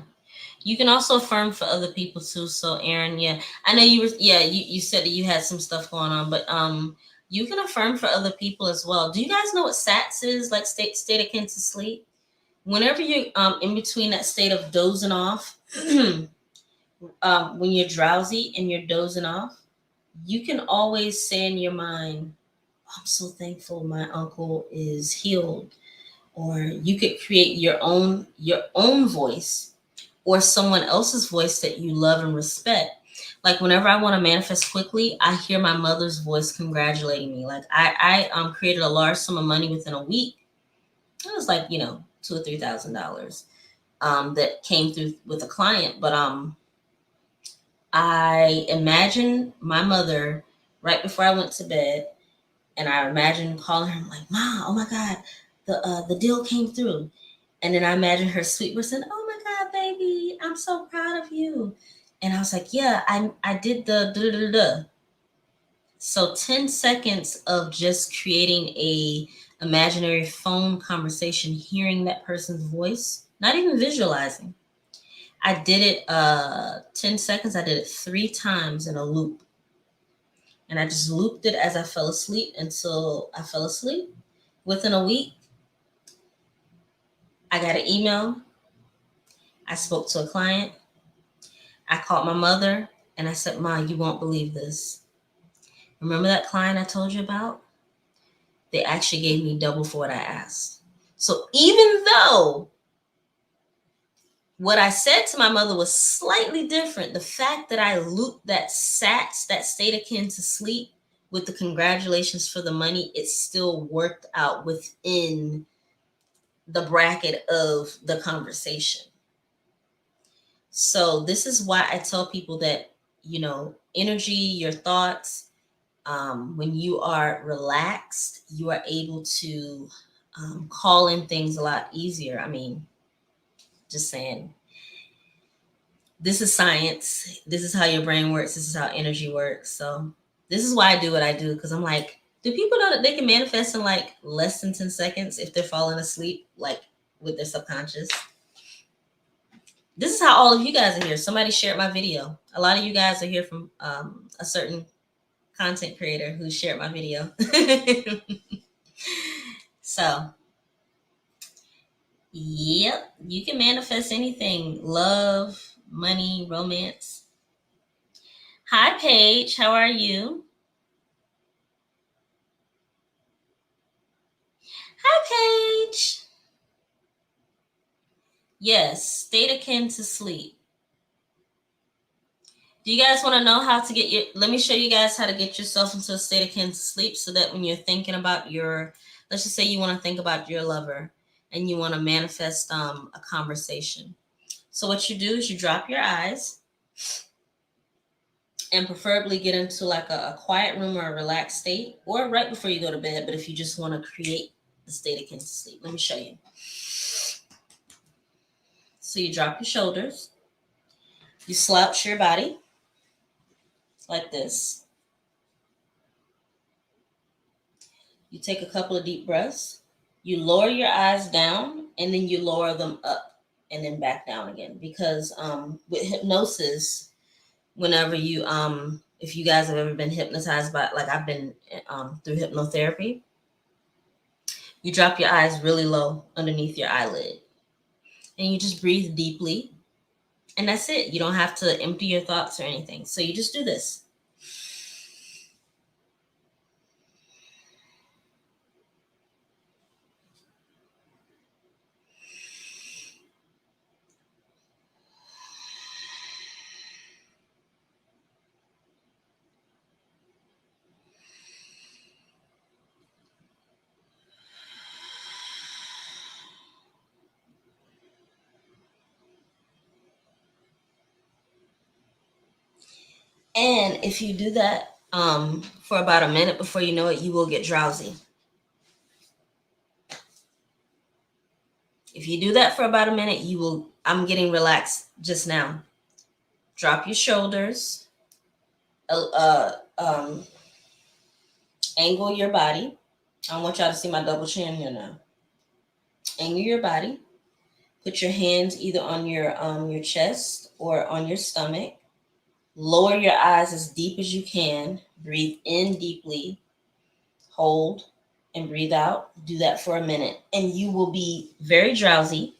You can also affirm for other people too. So Aaron, yeah. I know you were you said that you had some stuff going on, but you can affirm for other people as well. Do you guys know what SATS is? Like state akin to sleep? Whenever you're in between that state of dozing off, when you're drowsy and you're dozing off, you can always say in your mind, I'm so thankful my uncle is healed. Or you could create your own voice or someone else's voice that you love and respect. Like whenever I want to manifest quickly, I hear my mother's voice congratulating me. Like I created a large sum of money within a week. It was like, $2,000 or $3,000 that came through with a client. But I imagine my mother right before I went to bed, and I imagine calling her, I'm like, "Ma, oh my God, the deal came through." And then I imagine her sweet person, "Oh my God, baby, I'm so proud of you." And I was like, "Yeah, I did the da da da da." So 10 seconds of just creating a imaginary phone conversation, hearing that person's voice, not even visualizing. I did it 10 seconds. I did it 3 times in a loop. And I just looped it as I fell asleep until I fell asleep. Within a week, I got an email. I spoke to a client. I called my mother and I said, "Ma, you won't believe this. Remember that client I told you about? They actually gave me double for what I asked." So even though what I said to my mother was slightly different, the fact that I looped that SATS, that state akin to sleep, with the congratulations for the money, it still worked out within the bracket of the conversation. So this is why I tell people that, energy, your thoughts, when you are relaxed, you are able to call in things a lot easier. I mean, just saying, this is science. This is how your brain works. This is how energy works. So this is why I do what I do, because I'm like, do people know that they can manifest in like less than 10 seconds if they're falling asleep, like with their subconscious? This is how all of you guys are here. Somebody shared my video. A lot of you guys are here from a certain content creator who shared my video. So, yep, you can manifest anything: love, money, romance. Hi, Paige. How are you? Hi, Paige. Yes, state akin to sleep. Do you guys want to know how to get your? Let me show you guys how to get yourself into a state akin to sleep, so that when you're thinking about your, let's just say you want to think about your lover, and you want to manifest a conversation. So what you do is you drop your eyes, and preferably get into like a quiet room or a relaxed state, or right before you go to bed. But if you just want to create the state akin to sleep, let me show you. So you drop your shoulders, you slouch your body like this. You take a couple of deep breaths. You lower your eyes down, and then you lower them up and then back down again. Because with hypnosis, whenever you if you guys have ever been hypnotized by, like I've been through hypnotherapy, you drop your eyes really low underneath your eyelid, and you just breathe deeply, and that's it. You don't have to empty your thoughts or anything. So you just do this. And if you do that for about a minute, before you know it, you will get drowsy. If you do that for about a minute, you will. I'm getting relaxed just now. Drop your shoulders, angle your body. I want y'all to see my double chin here now. Angle your body. Put your hands either on your chest or on your stomach. Lower your eyes as deep as you can. Breathe in deeply. Hold and breathe out. Do that for a minute, and you will be very drowsy,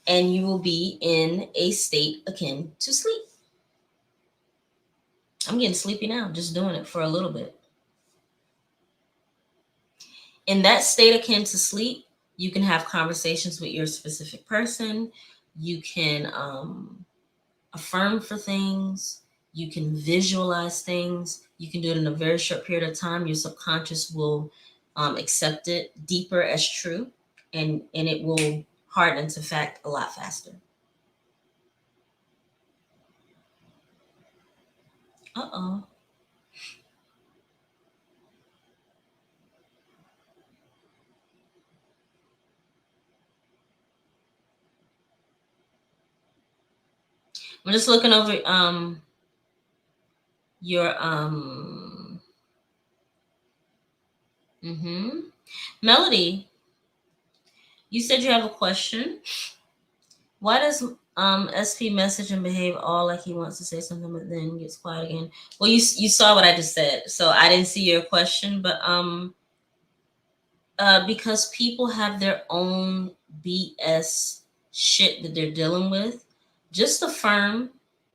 and you will be in a state akin to sleep. I'm getting sleepy now, just doing it for a little bit. In that state akin to sleep, you can have conversations with your specific person. You can affirm for things. You can visualize things. You can do it in a very short period of time. Your subconscious will accept it deeper as true, and it will harden to fact a lot faster. Uh-oh. I'm just looking over your Melody, you said you have a question. Why does SP message and behave all like he wants to say something but then gets quiet again? Well, you saw what I just said, so I didn't see your question, but because people have their own BS shit that they're dealing with, just affirm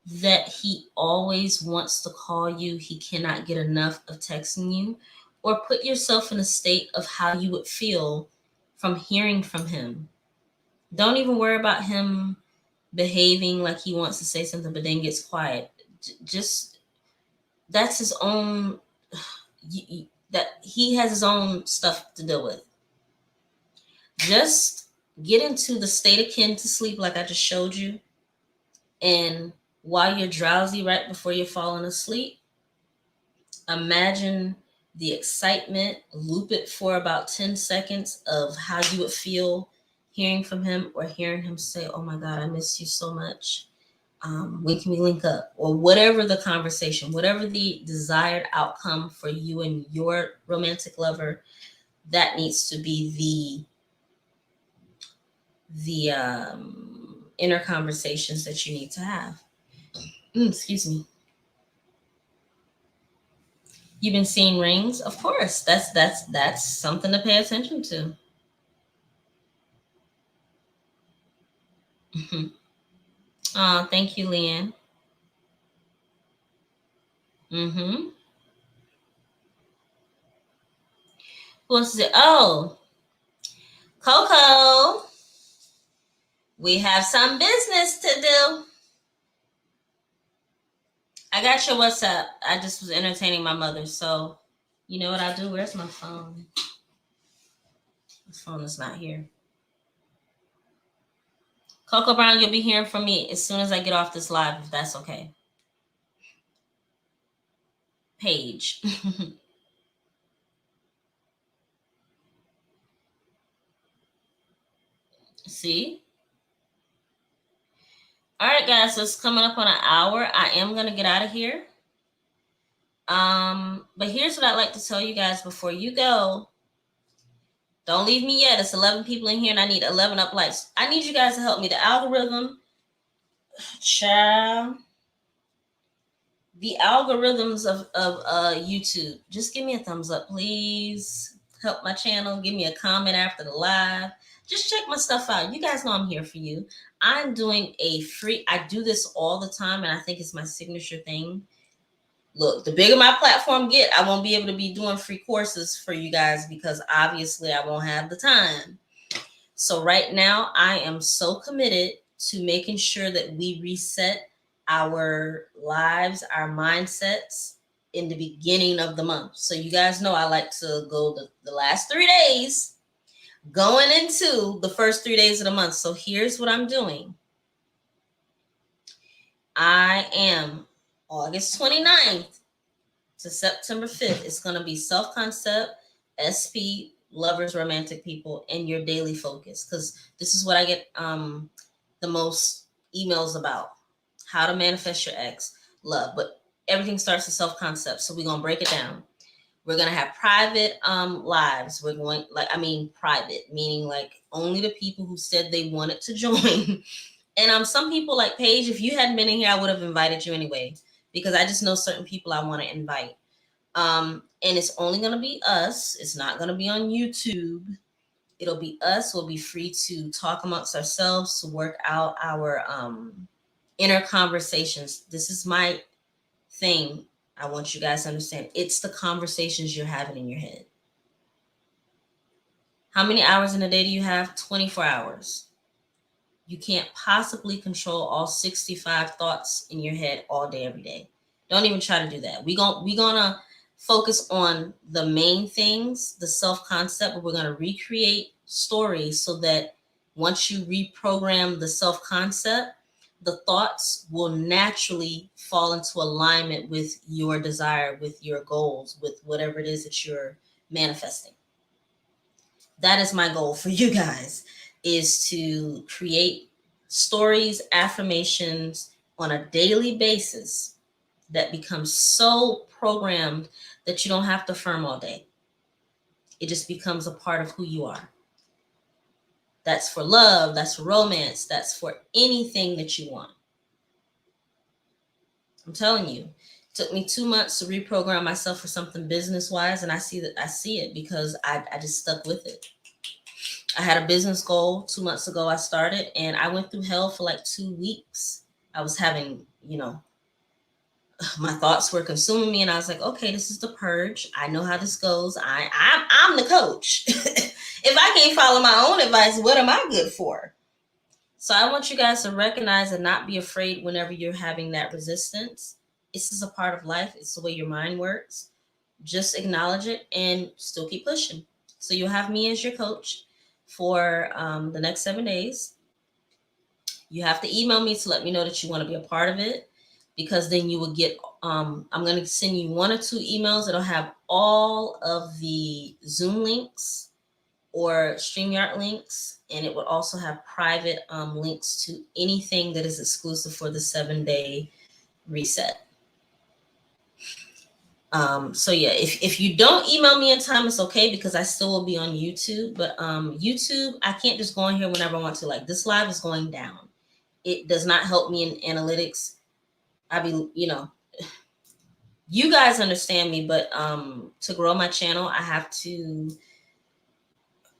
that he always wants to call you. He cannot get enough of texting you, or put yourself in a state of how you would feel from hearing from him. Don't even worry about him behaving like he wants to say something but then gets quiet. Just that's his own. That he has his own stuff to deal with. Just get into the state akin to sleep, like I just showed you. And while you're drowsy, right before you're falling asleep, imagine the excitement, loop it for about 10 seconds of how you would feel hearing from him, or hearing him say, "Oh my God, I miss you so much. When can we link up?" Or whatever the conversation, whatever the desired outcome for you and your romantic lover, that needs to be the inner conversations that you need to have. Excuse me. You've been seeing rings? Of course. That's something to pay attention to. Oh, thank you, Leanne. Mm-hmm. Who else is it? Oh, Coco. We have some business to do. I got your WhatsApp. I just was entertaining my mother. So, you know what I do? Where's my phone? My phone is not here. Coco Brown, you'll be hearing from me as soon as I get off this live, if that's okay. Page. See? All right, guys. So it's coming up on an hour. I am gonna get out of here. But here's what I'd like to tell you guys before you go. Don't leave me yet. It's 11 people in here, and I need 11 up likes. I need you guys to help me. The algorithm, child. The algorithms of YouTube. Just give me a thumbs up, please. Help my channel. Give me a comment after the live. Just check my stuff out. You guys know I'm here for you. I'm doing a free, I do this all the time, and I think it's my signature thing. Look, the bigger my platform get, I won't be able to be doing free courses for you guys because obviously I won't have the time. So right now, I am so committed to making sure that we reset our lives, our mindsets in the beginning of the month. So you guys know I like to go the last 3 days going into the first 3 days of the month. So here's what I'm doing. I am August 29th to September 5th. It's going to be self-concept, SP, lovers, romantic people, and your daily focus. Because this is what I get the most emails about. How to manifest your ex, love. But everything starts with self-concept. So we're going to break it down. We're going to have private lives. We're going, private, meaning like only the people who said they wanted to join. And some people like Paige, if you hadn't been in here, I would have invited you anyway, because I just know certain people I want to invite. And it's only going to be us. It's not going to be on YouTube. It'll be us. We'll be free to talk amongst ourselves, to work out our inner conversations. This is my thing. I want you guys to understand. It's the conversations you're having in your head. How many hours in a day do you have? 24 hours. You can't possibly control all 65 thoughts in your head all day, every day. Don't even try to do that. We're gonna focus on the main things, the self-concept, but we're gonna recreate stories so that once you reprogram the self-concept, the thoughts will naturally fall into alignment with your desire, with your goals, with whatever it is that you're manifesting. That is my goal for you guys, is to create stories, affirmations on a daily basis that becomes so programmed that you don't have to affirm all day. It just becomes a part of who you are. That's for love, that's for romance, that's for anything that you want. I'm telling you, it took me 2 months to reprogram myself for something business-wise, and I see it because I just stuck with it. I had a business goal 2 months ago. I started, and I went through hell for like 2 weeks. I was having, my thoughts were consuming me, and I was like, okay, this is the purge. I know how this goes. I'm the coach. If I can't follow my own advice, what am I good for? So I want you guys to recognize and not be afraid whenever you're having that resistance. This is a part of life. It's the way your mind works. Just acknowledge it and still keep pushing. So you'll have me as your coach for the next 7 days. You have to email me to let me know that you want to be a part of it, because then you will get, I'm going to send you 1 or 2 emails that'll have all of the Zoom links or StreamYard links, and it will also have private links to anything that is exclusive for the 7-day reset. So yeah, if you don't email me in time, it's okay, because I still will be on YouTube. But YouTube, I can't just go on here whenever I want to. Like, this live is going down. It does not help me in analytics. you guys understand me, but to grow my channel, I have to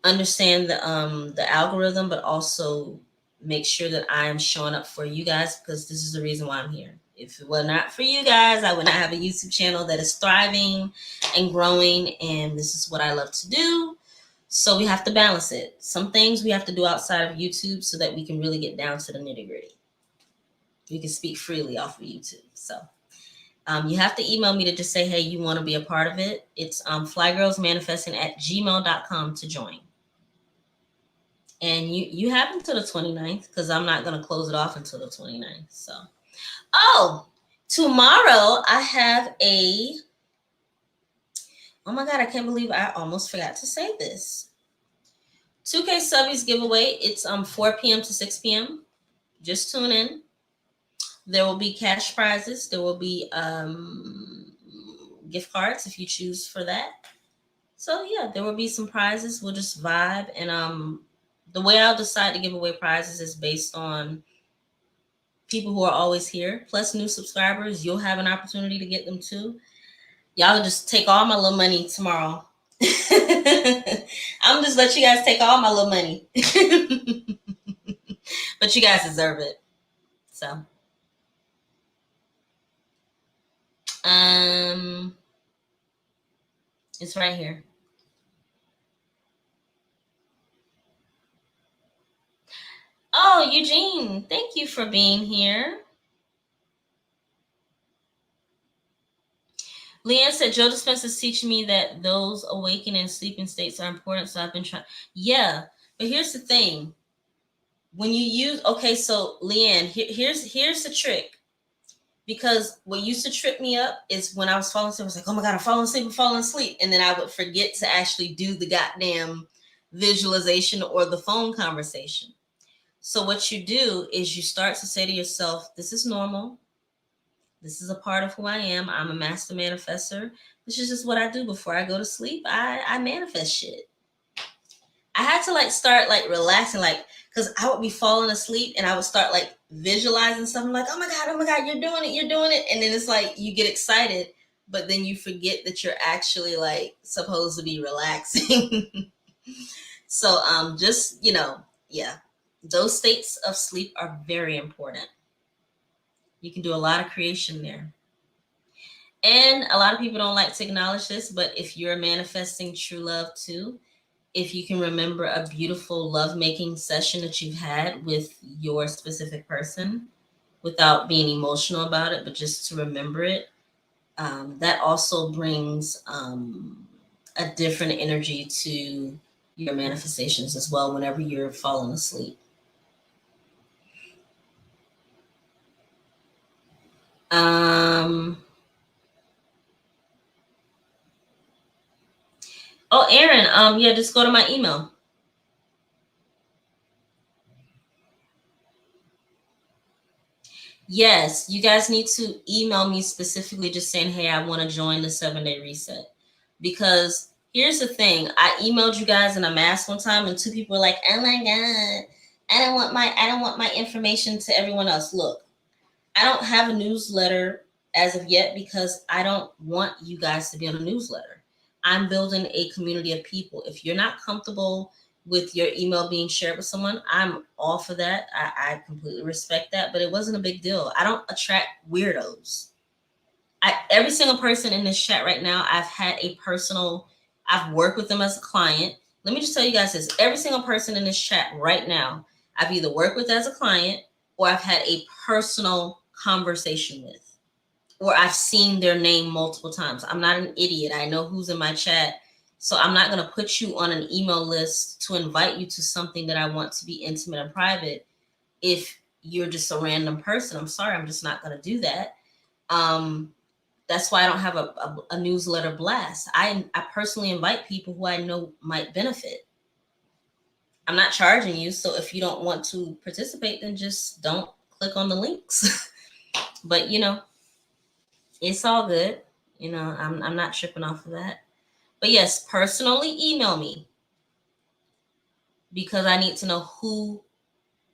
understand the algorithm, but also make sure that I am showing up for you guys, because this is the reason why I'm here. If it were not for you guys, I would not have a YouTube channel that is thriving and growing, and this is what I love to do. So we have to balance it. Some things we have to do outside of YouTube so that we can really get down to the nitty-gritty. We can speak freely off of YouTube. So you have to email me to just say, hey, you want to be a part of it. It's flygirlsmanifesting@gmail.com to join. And you have until the 29th, because I'm not going to close it off until the 29th. So, oh, tomorrow I have oh my God, I can't believe I almost forgot to say this. 2K Subbies giveaway. It's 4 p.m. to 6 p.m. Just tune in. There will be cash prizes. There will be gift cards if you choose for that. So yeah, there will be some prizes. We'll just vibe. And the way I'll decide to give away prizes is based on people who are always here, plus new subscribers. You'll have an opportunity to get them too. Y'all just take all my little money tomorrow. I'm just let you guys take all my little money. But you guys deserve it. So it's right here. Oh, Eugene, thank you for being here. Leanne said, Joe Dispenza is teaching me that those awakening and sleeping states are important. So I've been trying. Yeah, but here's the thing. When you use, okay, so Leanne, here's the trick. Because what used to trip me up is when I was falling asleep, I was like, oh my God, I'm falling asleep. And then I would forget to actually do the goddamn visualization or the phone conversation. So what you do is you start to say to yourself, this is normal. This is a part of who I am. I'm a master manifester. This is just what I do before I go to sleep. I manifest shit. I had to like start like relaxing, like, because I would be falling asleep and I would start like visualizing something like, oh my God, you're doing it. And then it's like you get excited, but then you forget that you're actually like supposed to be relaxing. So just, yeah, those states of sleep are very important. You can do a lot of creation there. And a lot of people don't like to acknowledge this, but if you're manifesting true love too, if you can remember a beautiful lovemaking session that you've had with your specific person without being emotional about it, but just to remember it, that also brings a different energy to your manifestations as well whenever you're falling asleep. Oh, Aaron, yeah, just go to my email. Yes, you guys need to email me specifically just saying, hey, I want to join the 7-day reset. Because here's the thing. I emailed you guys in a mass one time and 2 people were like, oh my God, I don't want my information to everyone else. Look, I don't have a newsletter as of yet because I don't want you guys to be on a newsletter. I'm building a community of people. If you're not comfortable with your email being shared with someone, I'm all for that. I completely respect that, but it wasn't a big deal. I don't attract weirdos. Every single person in this chat right now, I've worked with them as a client. Let me just tell you guys this. Every single person in this chat right now, I've either worked with as a client or I've had a personal conversation with, or I've seen their name multiple times. I'm not an idiot. I know who's in my chat. So I'm not going to put you on an email list to invite you to something that I want to be intimate and private if you're just a random person. I'm sorry, I'm just not going to do that. That's why I don't have a newsletter blast. I personally invite people who I know might benefit. I'm not charging you, so if you don't want to participate, then just don't click on the links. But it's all good. I'm not tripping off of that. But yes, personally email me because I need to know who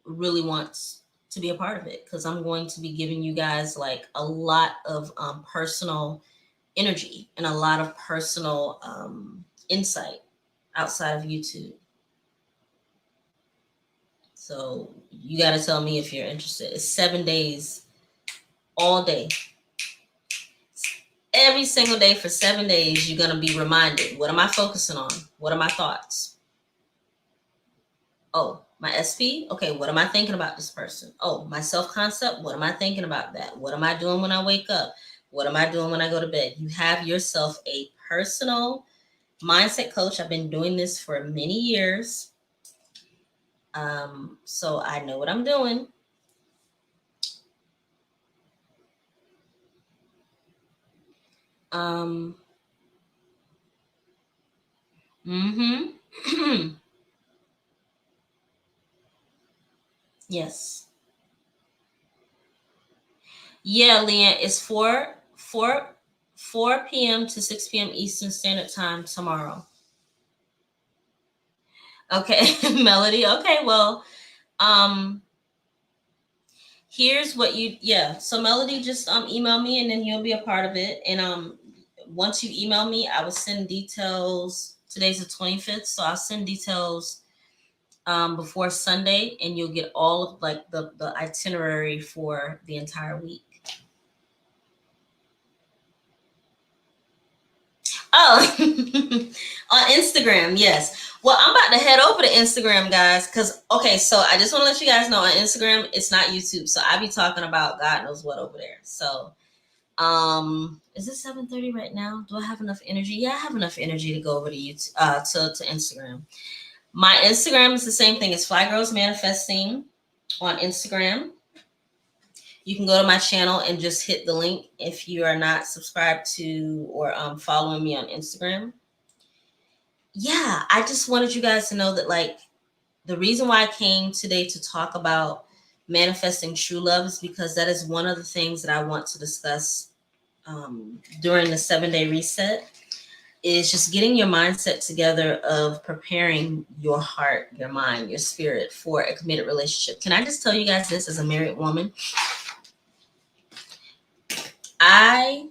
really wants to be a part of it, because I'm going to be giving you guys like a lot of personal energy and a lot of personal insight outside of YouTube. So you got to tell me if you're interested. It's 7 days, all day. Every single day for 7 days, you're going to be reminded. What am I focusing on? What are my thoughts? Oh, my SP? Okay, what am I thinking about this person? Oh, my self-concept? What am I thinking about that? What am I doing when I wake up? What am I doing when I go to bed? You have yourself a personal mindset coach. I've been doing this for many years. So I know what I'm doing. Mm-hmm. Yes. Yeah, Leanne, it's 4 p.m. to 6 p.m. Eastern Standard Time tomorrow. Okay, Melody. Okay, well, um, here's what yeah. So Melody, just email me and then you'll be a part of it. And once you email me, I will send details. Today's the 25th, so I'll send details before Sunday, and you'll get all of like the itinerary for the entire week. Oh, on Instagram, yes. Well, I'm about to head over to Instagram, guys, because okay, so I just want to let you guys know on Instagram, it's not YouTube, so I be talking about God knows what over there. So, is it 7:30 right now? Do I have enough energy? Yeah, I have enough energy to go over to YouTube, to Instagram. My Instagram is the same thing as Fly Girls Manifesting on Instagram. You can go to my channel and just hit the link if you are not subscribed to or following me on Instagram. Yeah, I just wanted you guys to know that, like, the reason why I came today to talk about manifesting true love is because that is one of the things that I want to discuss during the 7-day reset, is just getting your mindset together of preparing your heart, your mind, your spirit for a committed relationship. Can I just tell you guys this as a married woman? I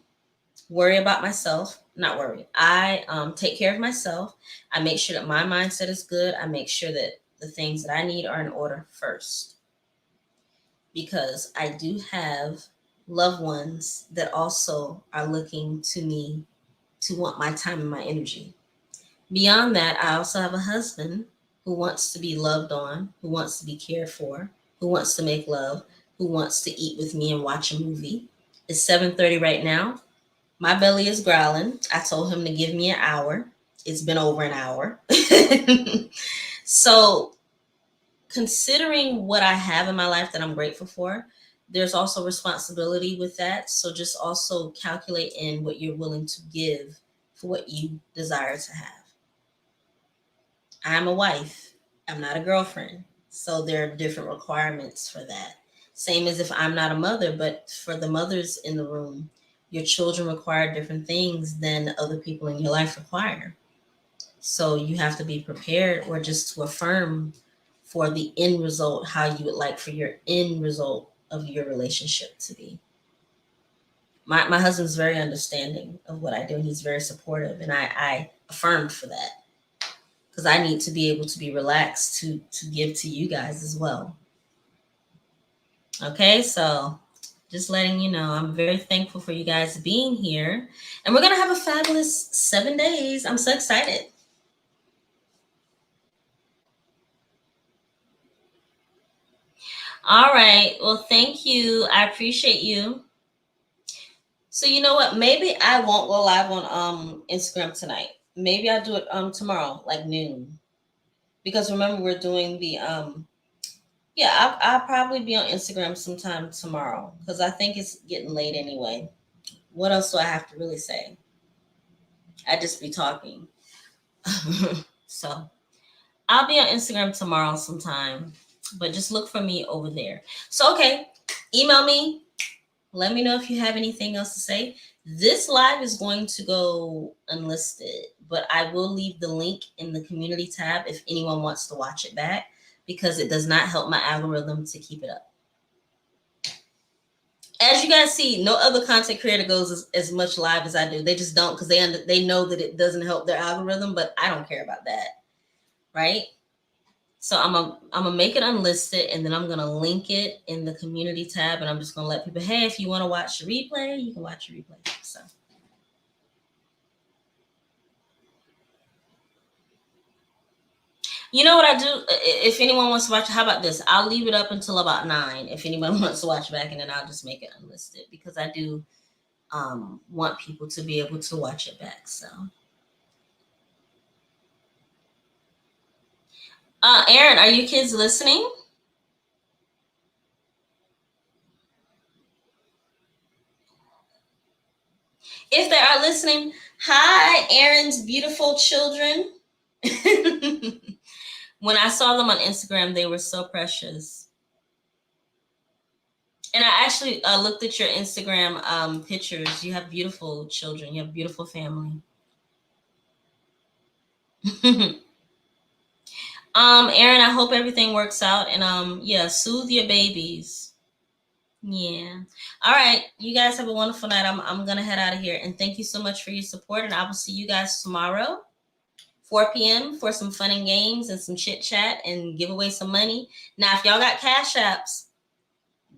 worry about myself, not worry. I take care of myself. I make sure that my mindset is good. I make sure that the things that I need are in order first, because I do have loved ones that also are looking to me to want my time and my energy. Beyond that, I also have a husband who wants to be loved on, who wants to be cared for, who wants to make love, who wants to eat with me and watch a movie. It's 7:30 right now. My belly is growling. I told him to give me an hour. It's been over an hour. So, considering what I have in my life that I'm grateful for, there's also responsibility with that. So, just also calculate in what you're willing to give for what you desire to have. I'm a wife, I'm not a girlfriend. So, there are different requirements for that. Same as if I'm not a mother, but for the mothers in the room, your children require different things than other people in your life require. So you have to be prepared, or just to affirm for the end result, how you would like for your end result of your relationship to be. My husband's very understanding of what I do, and he's very supportive, and I affirmed for that because I need to be able to be relaxed to give to you guys as well. Okay, so just letting you know, I'm very thankful for you guys being here. And we're going to have a fabulous 7 days. I'm so excited. All right. Well, thank you. I appreciate you. So you know what? Maybe I won't go live on Instagram tonight. Maybe I'll do it tomorrow, like noon. Because remember, we're doing the yeah, I'll probably be on Instagram sometime tomorrow, because I think it's getting late anyway. What else do I have to really say? I just be talking. So I'll be on Instagram tomorrow sometime, but just look for me over there. So, okay, email me. Let me know if you have anything else to say. This live is going to go unlisted, but I will leave the link in the community tab if anyone wants to watch it back, because it does not help my algorithm to keep it up. As you guys see, no other content creator goes as much live as I do. They just don't, because they know that it doesn't help their algorithm, but I don't care about that, right? So I'm gonna make it unlisted, and then I'm gonna link it in the community tab, and I'm just gonna let people, hey, if you want to watch the replay, you can watch the replay. So you know what I do? If anyone wants to watch, how about this? I'll leave it up until about 9 if anyone wants to watch back, and then I'll just make it unlisted, because I do want people to be able to watch it back. So Aaron, are you kids listening? If they are listening, hi, Aaron's beautiful children. When I saw them on Instagram, they were so precious. And I actually looked at your Instagram pictures. You have beautiful children. You have beautiful family. Aaron, I hope everything works out. And yeah, soothe your babies. Yeah. All right. You guys have a wonderful night. I'm gonna head out of here. And thank you so much for your support. And I will see you guys tomorrow, 4 p.m. for some fun and games and some chit chat and give away some money. Now, if y'all got cash apps,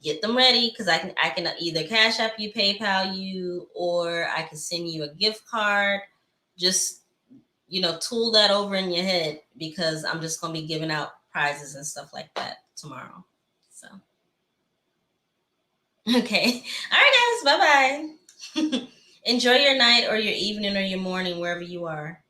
get them ready, because I can either cash app you, PayPal you, or I can send you a gift card. Just tool that over in your head, because I'm just gonna be giving out prizes and stuff like that tomorrow. So okay, all right, guys, bye bye. Enjoy your night or your evening or your morning wherever you are.